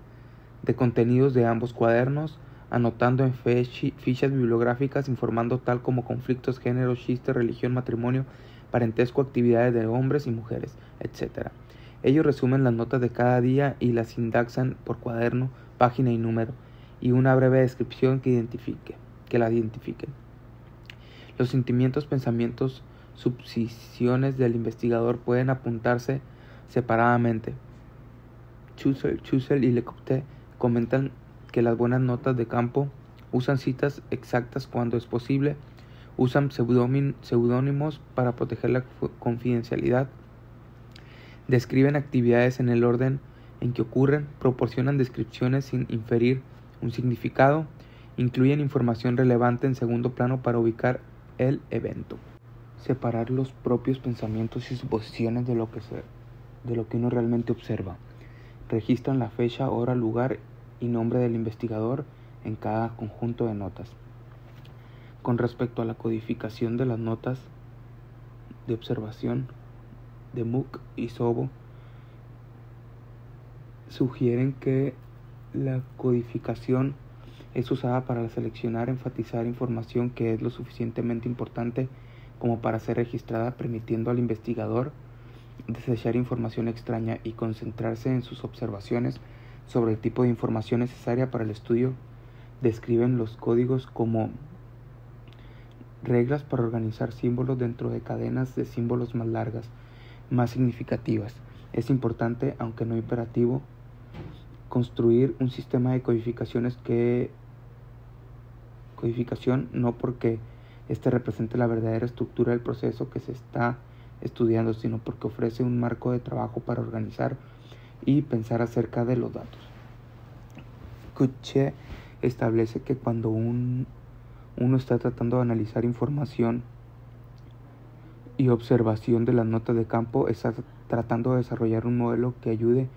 de contenidos de ambos cuadernos, anotando en fichas bibliográficas, informando tal como conflictos, género, chiste, religión, matrimonio, parentesco, actividades de hombres y mujeres, etc. Ellos resumen las notas de cada día y las indexan por cuaderno, página y número, y una breve descripción que la identifiquen. Los sentimientos, pensamientos, suposiciones del investigador pueden apuntarse separadamente. Chusel y Lecompte comentan que las buenas notas de campo usan citas exactas cuando es posible, usan seudónimos para proteger la confidencialidad, describen actividades en el orden en que ocurren, proporcionan descripciones sin inferir un significado, incluyen información relevante en segundo plano para ubicar el evento. Separar los propios pensamientos y suposiciones de lo que uno realmente observa. Registran la fecha, hora, lugar y nombre del investigador en cada conjunto de notas. Con respecto a la codificación de las notas de observación, de Mook y Sobo sugieren que la codificación es usada para seleccionar, enfatizar información que es lo suficientemente importante como para ser registrada, permitiendo al investigador desechar información extraña y concentrarse en sus observaciones sobre el tipo de información necesaria para el estudio. Describen los códigos como reglas para organizar símbolos dentro de cadenas de símbolos más largas, más significativas. Es importante, aunque no imperativo, construir un sistema de codificación no porque este represente la verdadera estructura del proceso que se está estudiando, sino porque ofrece un marco de trabajo para organizar y pensar acerca de los datos. Kutsche establece que cuando uno está tratando de analizar información y observación de las notas de campo, está tratando de desarrollar un modelo que ayude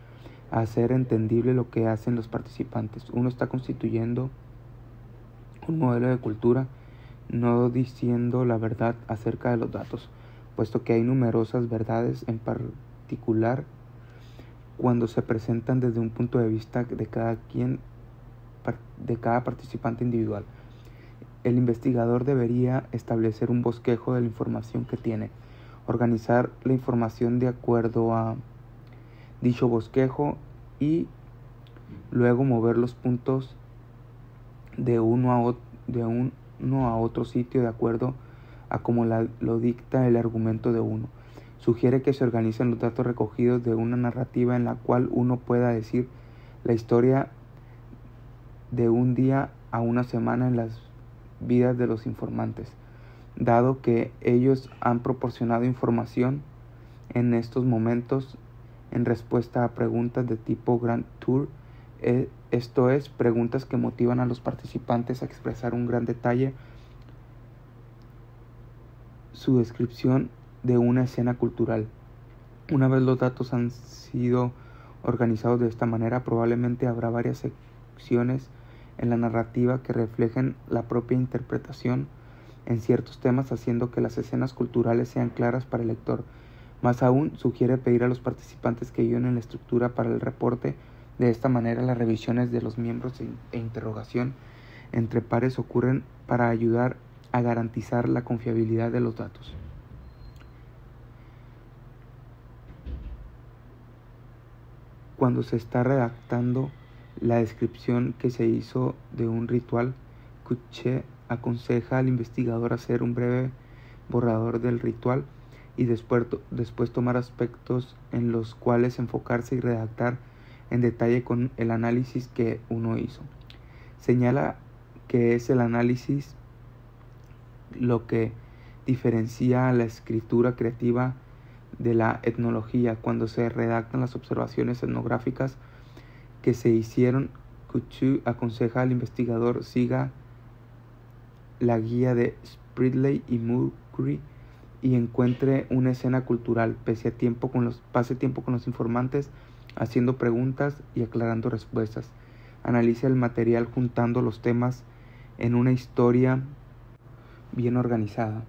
a hacer entendible lo que hacen los participantes. Uno está constituyendo un modelo de cultura, no diciendo la verdad acerca de los datos, puesto que hay numerosas verdades, en particular cuando se presentan desde un punto de vista de cada participante individual. El investigador debería establecer un bosquejo de la información que tiene, organizar la información de acuerdo a dicho bosquejo y luego mover los puntos de uno a otro sitio de acuerdo a como lo dicta el argumento de uno. Sugiere que se organicen los datos recogidos de una narrativa en la cual uno pueda decir la historia de un día a una semana en las vidas de los informantes, dado que ellos han proporcionado información en estos momentos en respuesta a preguntas de tipo Grand Tour, esto es, preguntas que motivan a los participantes a expresar un gran detalle su descripción de una escena cultural. Una vez los datos han sido organizados de esta manera, probablemente habrá varias secciones en la narrativa que reflejen la propia interpretación en ciertos temas, haciendo que las escenas culturales sean claras para el lector. Más aún, sugiere pedir a los participantes que ayuden en la estructura para el reporte. De esta manera, las revisiones de los miembros e interrogación entre pares ocurren para ayudar a garantizar la confiabilidad de los datos. Cuando se está redactando la descripción que se hizo de un ritual, Kutsche aconseja al investigador hacer un breve borrador del ritual y después tomar aspectos en los cuales enfocarse y redactar en detalle con el análisis que uno hizo. Señala que es el análisis lo que diferencia a la escritura creativa de la etnología. Cuando se redactan las observaciones etnográficas que se hicieron, Kutsche aconseja al investigador siga la guía de Spridley y Murray y encuentre una escena cultural, pase tiempo con los informantes, haciendo preguntas y aclarando respuestas. Analice el material juntando los temas en una historia bien organizada.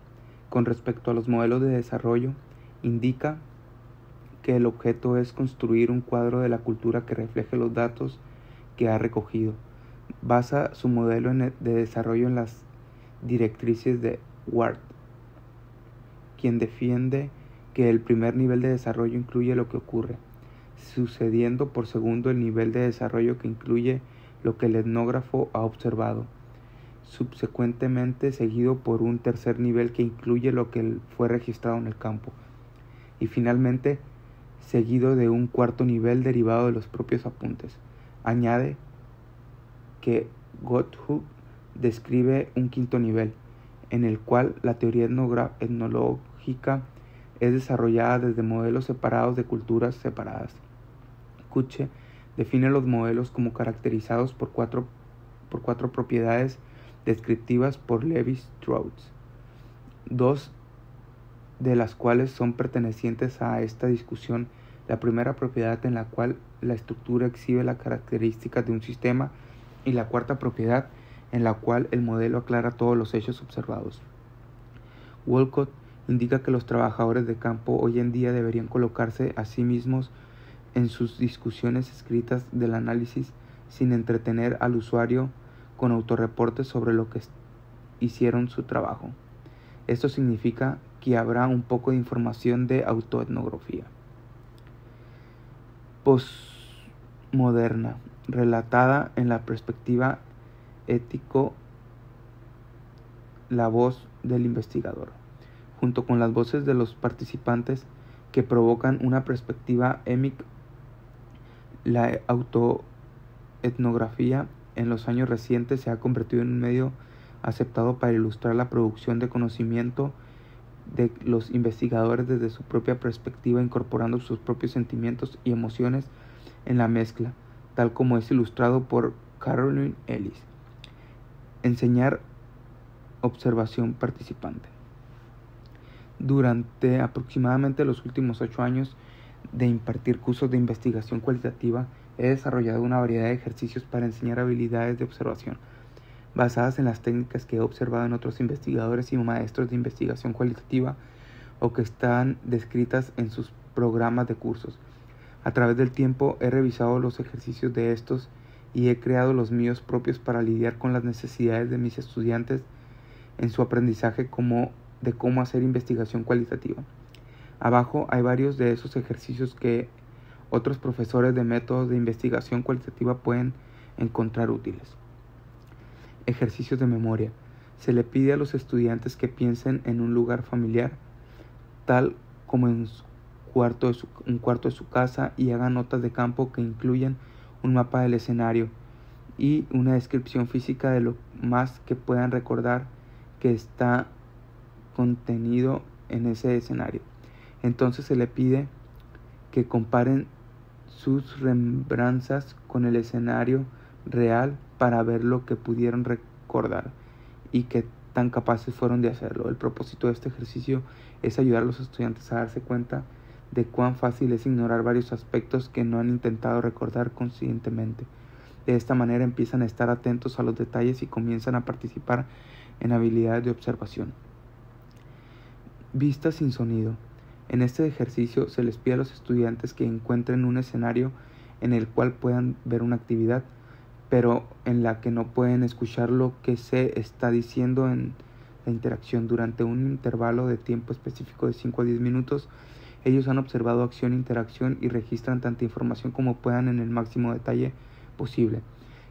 Con respecto a los modelos de desarrollo, indica que el objeto es construir un cuadro de la cultura que refleje los datos que ha recogido. Basa su modelo de desarrollo en las directrices de Ward, quien defiende que el primer nivel de desarrollo incluye lo que ocurre, sucediendo por segundo el nivel de desarrollo que incluye lo que el etnógrafo ha observado, subsecuentemente seguido por un tercer nivel que incluye lo que fue registrado en el campo, y finalmente seguido de un cuarto nivel derivado de los propios apuntes. Añade que Gotthub describe un quinto nivel, en el cual la teoría etnológica es desarrollada desde modelos separados de culturas separadas. Kutsche define los modelos como caracterizados por cuatro propiedades descriptivas por Levi-Strauss, dos de las cuales son pertenecientes a esta discusión La primera propiedad en la cual la estructura exhibe las características de un sistema, y la cuarta propiedad en la cual el modelo aclara todos los hechos observados. Walcott indica que los trabajadores de campo hoy en día deberían colocarse a sí mismos en sus discusiones escritas del análisis sin entretener al usuario con autorreportes sobre lo que hicieron su trabajo. Esto significa que habrá un poco de información de autoetnografía postmoderna, relatada en la perspectiva ético, la voz del investigador, junto con las voces de los participantes que provocan una perspectiva émica. La autoetnografía en los años recientes se ha convertido en un medio aceptado para ilustrar la producción de conocimiento de los investigadores desde su propia perspectiva, incorporando sus propios sentimientos y emociones en la mezcla, tal como es ilustrado por Caroline Ellis. Enseñar observación participante. Durante aproximadamente los últimos 8 años de impartir cursos de investigación cualitativa, he desarrollado una variedad de ejercicios para enseñar habilidades de observación, basadas en las técnicas que he observado en otros investigadores y maestros de investigación cualitativa o que están descritas en sus programas de cursos. A través del tiempo he revisado los ejercicios de estos y he creado los míos propios para lidiar con las necesidades de mis estudiantes en su aprendizaje de cómo hacer investigación cualitativa. Abajo hay varios de esos ejercicios que otros profesores de métodos de investigación cualitativa pueden encontrar útiles. Ejercicios de memoria. Se le pide a los estudiantes que piensen en un lugar familiar, tal como en un cuarto de su casa, y hagan notas de campo que incluyan un mapa del escenario y una descripción física de lo más que puedan recordar que está contenido en ese escenario. Entonces se le pide que comparen sus remembranzas con el escenario real para ver lo que pudieron recordar y qué tan capaces fueron de hacerlo. El propósito de este ejercicio es ayudar a los estudiantes a darse cuenta de cuán fácil es ignorar varios aspectos que no han intentado recordar conscientemente. De esta manera empiezan a estar atentos a los detalles y comienzan a participar en habilidades de observación. Vista sin sonido. En este ejercicio se les pide a los estudiantes que encuentren un escenario en el cual puedan ver una actividad, pero en la que no pueden escuchar lo que se está diciendo en la interacción. Durante un intervalo de tiempo específico de 5 a 10 minutos, ellos han observado acción e interacción y registran tanta información como puedan en el máximo detalle posible.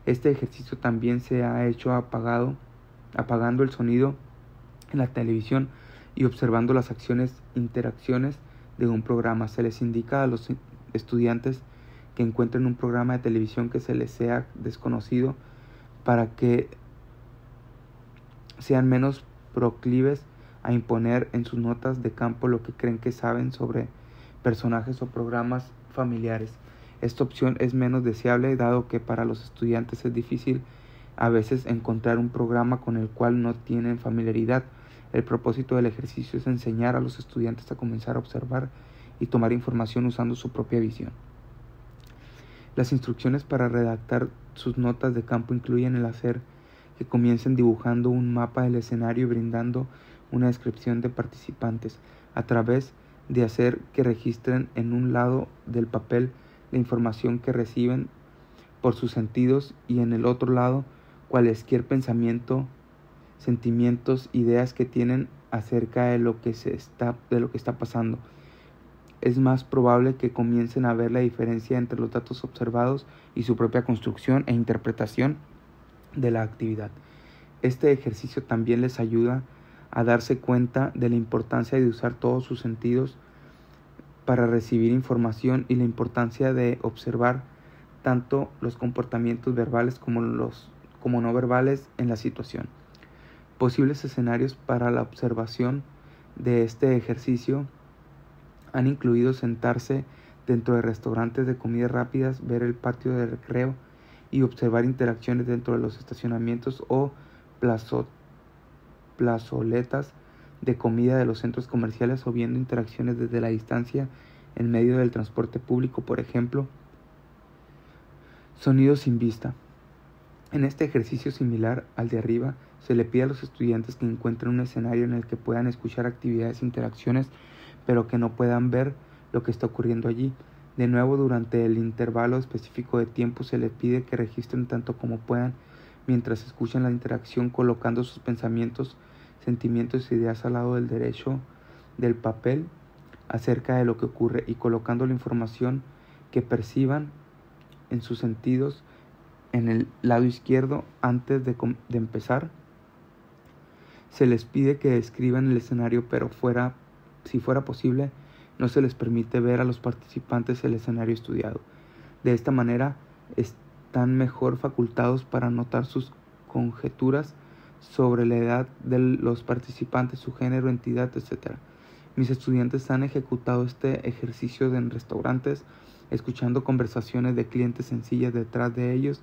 Este ejercicio también se ha hecho apagando el sonido en la televisión y observando las interacciones de un programa. Se les indica a los estudiantes que encuentren un programa de televisión que se les sea desconocido para que sean menos proclives a imponer en sus notas de campo lo que creen que saben sobre personajes o programas familiares. Esta opción es menos deseable dado que para los estudiantes es difícil a veces encontrar un programa con el cual no tienen familiaridad. El propósito del ejercicio es enseñar a los estudiantes a comenzar a observar y tomar información usando su propia visión. Las instrucciones para redactar sus notas de campo incluyen el hacer que comiencen dibujando un mapa del escenario y brindando una descripción de participantes, a través de hacer que registren en un lado del papel la información que reciben por sus sentidos y en el otro lado cualesquier pensamiento, sentimientos, ideas que tienen acerca de lo que está pasando. Es más probable que comiencen a ver la diferencia entre los datos observados y su propia construcción e interpretación de la actividad. Este ejercicio también les ayuda a darse cuenta de la importancia de usar todos sus sentidos para recibir información y la importancia de observar tanto los comportamientos verbales como no verbales en la situación. Posibles escenarios para la observación de este ejercicio han incluido sentarse dentro de restaurantes de comidas rápidas, ver el patio de recreo y observar interacciones dentro de los estacionamientos o plazoletas de comida de los centros comerciales, o viendo interacciones desde la distancia en medio del transporte público, por ejemplo. Sonido sin vista. En este ejercicio similar al de arriba, se le pide a los estudiantes que encuentren un escenario en el que puedan escuchar actividades e interacciones, pero que no puedan ver lo que está ocurriendo allí. De nuevo, durante el intervalo específico de tiempo se les pide que registren tanto como puedan mientras escuchan la interacción, colocando sus pensamientos, sentimientos e ideas al lado del derecho del papel acerca de lo que ocurre y colocando la información que perciban en sus sentidos en el lado izquierdo. Antes de empezar, se les pide que describan el escenario, pero si fuera posible, no se les permite ver a los participantes el escenario estudiado. De esta manera, están mejor facultados para anotar sus conjeturas sobre la edad de los participantes, su género, entidad, etc. Mis estudiantes han ejecutado este ejercicio en restaurantes, escuchando conversaciones de clientes sencillas detrás de ellos,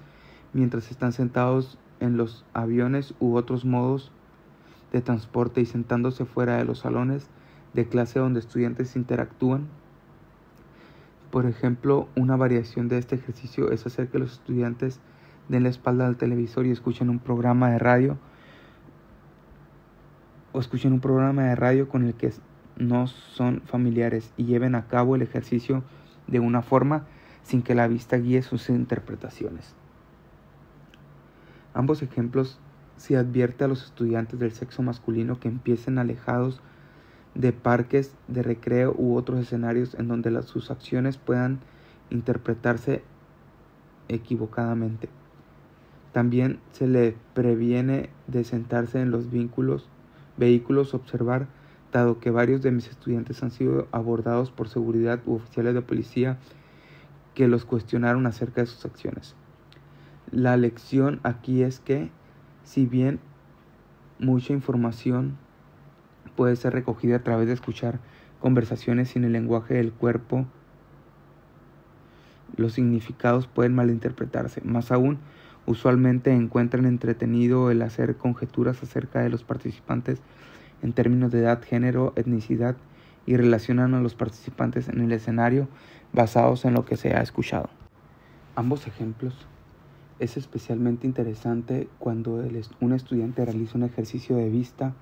mientras están sentados en los aviones u otros modos de transporte y sentándose fuera de los salones de clase donde estudiantes interactúan. Por ejemplo, una variación de este ejercicio es hacer que los estudiantes den la espalda al televisor y escuchen un programa de radio con el que no son familiares y lleven a cabo el ejercicio de una forma sin que la vista guíe sus interpretaciones. Ambos ejemplos se advierte a los estudiantes del sexo masculino que empiecen alejados de parques de recreo u otros escenarios en donde sus acciones puedan interpretarse equivocadamente. También se le previene de sentarse en los vehículos observar, dado que varios de mis estudiantes han sido abordados por seguridad u oficiales de policía que los cuestionaron acerca de sus acciones. La lección aquí es que, si bien mucha información puede ser recogida a través de escuchar conversaciones sin el lenguaje del cuerpo, los significados pueden malinterpretarse. Más aún, usualmente encuentran entretenido el hacer conjeturas acerca de los participantes en términos de edad, género, etnicidad y relacionan a los participantes en el escenario basados en lo que se ha escuchado. Ambos ejemplos es especialmente interesante cuando un estudiante realiza un ejercicio de vista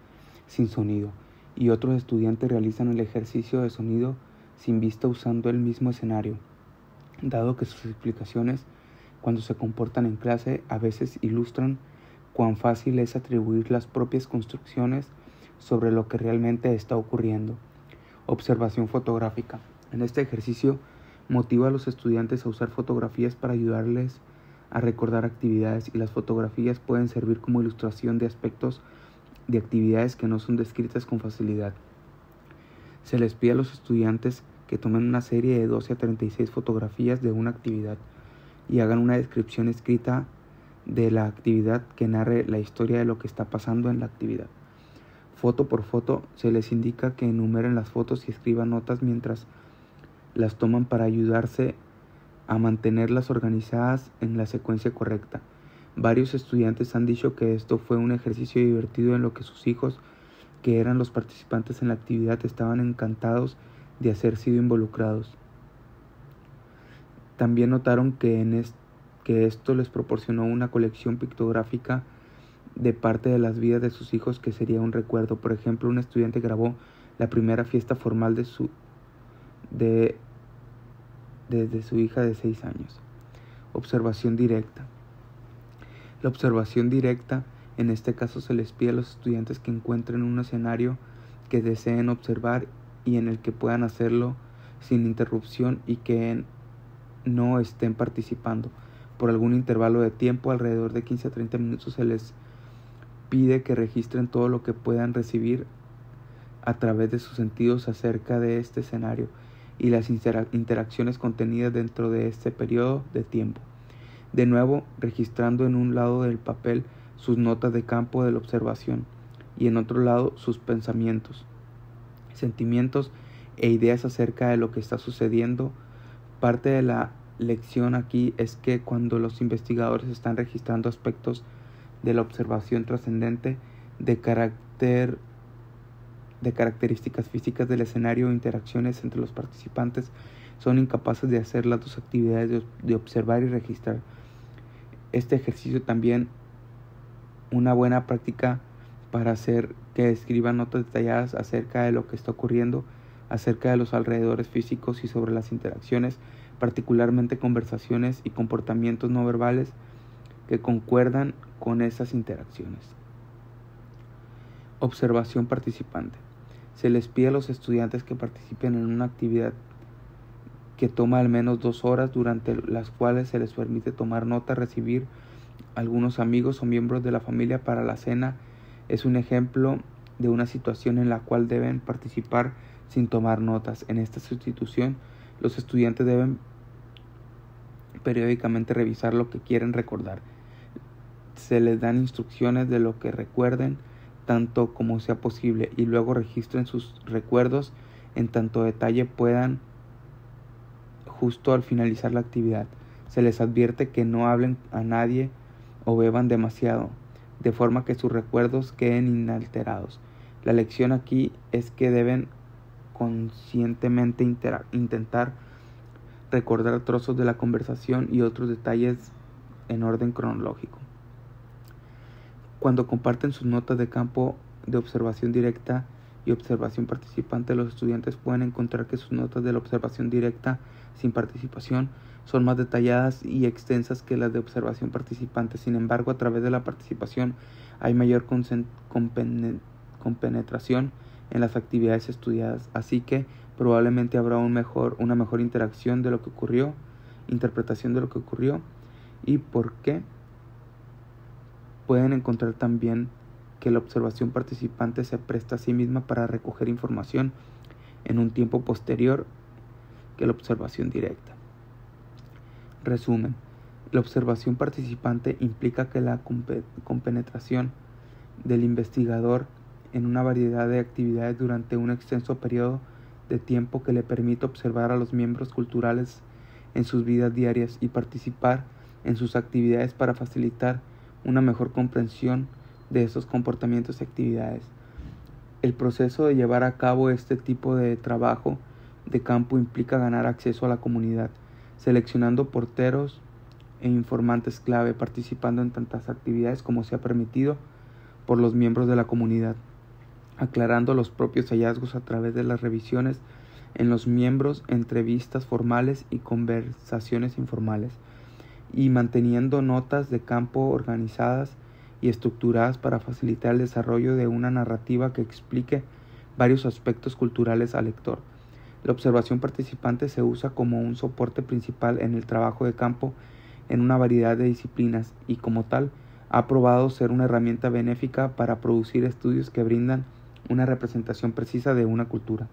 sin sonido y otros estudiantes realizan el ejercicio de sonido sin vista usando el mismo escenario, dado que sus explicaciones cuando se comportan en clase a veces ilustran cuán fácil es atribuir las propias construcciones sobre lo que realmente está ocurriendo. Observación fotográfica. En este ejercicio motiva a los estudiantes a usar fotografías para ayudarles a recordar actividades, y las fotografías pueden servir como ilustración de aspectos de actividades que no son descritas con facilidad. Se les pide a los estudiantes que tomen una serie de 12 a 36 fotografías de una actividad y hagan una descripción escrita de la actividad que narre la historia de lo que está pasando en la actividad. Foto por foto se les indica que enumeren las fotos y escriban notas mientras las toman para ayudarse a mantenerlas organizadas en la secuencia correcta. Varios estudiantes han dicho que esto fue un ejercicio divertido en lo que sus hijos, que eran los participantes en la actividad, estaban encantados de haber sido involucrados. También notaron que esto les proporcionó una colección pictográfica de parte de las vidas de sus hijos que sería un recuerdo. Por ejemplo, un estudiante grabó la primera fiesta formal desde su hija de 6 años. Observación directa. La observación directa, en este caso, se les pide a los estudiantes que encuentren un escenario que deseen observar y en el que puedan hacerlo sin interrupción y que no estén participando. Por algún intervalo de tiempo, alrededor de 15 a 30 minutos, se les pide que registren todo lo que puedan recibir a través de sus sentidos acerca de este escenario y las interacciones contenidas dentro de este periodo de tiempo. De nuevo, registrando en un lado del papel sus notas de campo de la observación y en otro lado sus pensamientos, sentimientos e ideas acerca de lo que está sucediendo. Parte de la lección aquí es que cuando los investigadores están registrando aspectos de la observación trascendente de carácter de características físicas del escenario o interacciones entre los participantes son incapaces de hacer las dos actividades de observar y registrar. Este ejercicio también una buena práctica para hacer que escriban notas detalladas acerca de lo que está ocurriendo, acerca de los alrededores físicos y sobre las interacciones, particularmente conversaciones y comportamientos no verbales que concuerdan con esas interacciones. Observación participante. Se les pide a los estudiantes que participen en una actividad que toma al menos 2 horas, durante las cuales se les permite tomar nota, recibir algunos amigos o miembros de la familia para la cena. Es un ejemplo de una situación en la cual deben participar sin tomar notas. En esta sustitución, los estudiantes deben periódicamente revisar lo que quieren recordar. Se les dan instrucciones de lo que recuerden, tanto como sea posible, y luego registren sus recuerdos en tanto detalle puedan justo al finalizar la actividad. Se les advierte que no hablen a nadie o beban demasiado, de forma que sus recuerdos queden inalterados. La lección aquí es que deben conscientemente intentar recordar trozos de la conversación y otros detalles en orden cronológico. Cuando comparten sus notas de campo de observación directa y observación participante, los estudiantes pueden encontrar que sus notas de la observación directa sin participación son más detalladas y extensas que las de observación participante. Sin embargo, a través de la participación hay mayor compenetración en las actividades estudiadas, así que probablemente habrá una mejor interacción de lo que ocurrió, interpretación de lo que ocurrió y por qué. Pueden encontrar también que la observación participante se presta a sí misma para recoger información en un tiempo posterior que la observación directa. Resumen: la observación participante implica que la compenetración del investigador en una variedad de actividades durante un extenso periodo de tiempo que le permite observar a los miembros culturales en sus vidas diarias y participar en sus actividades para facilitar una mejor comprensión de esos comportamientos y actividades. El proceso de llevar a cabo este tipo de trabajo de campo implica ganar acceso a la comunidad, seleccionando porteros e informantes clave, participando en tantas actividades como sea permitido por los miembros de la comunidad, aclarando los propios hallazgos a través de las revisiones en los miembros, entrevistas formales y conversaciones informales, y manteniendo notas de campo organizadas y estructuradas para facilitar el desarrollo de una narrativa que explique varios aspectos culturales al lector. La observación participante se usa como un soporte principal en el trabajo de campo en una variedad de disciplinas y, como tal, ha probado ser una herramienta benéfica para producir estudios que brindan una representación precisa de una cultura.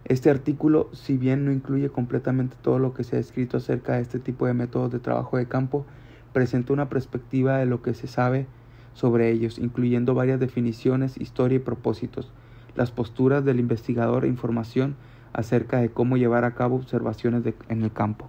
Este artículo, si bien no incluye completamente todo lo que se ha escrito acerca de este tipo de métodos de trabajo de campo, presenta una perspectiva de lo que se sabe sobre ellos, incluyendo varias definiciones, historia y propósitos, las posturas del investigador e información acerca de cómo llevar a cabo observaciones en el campo.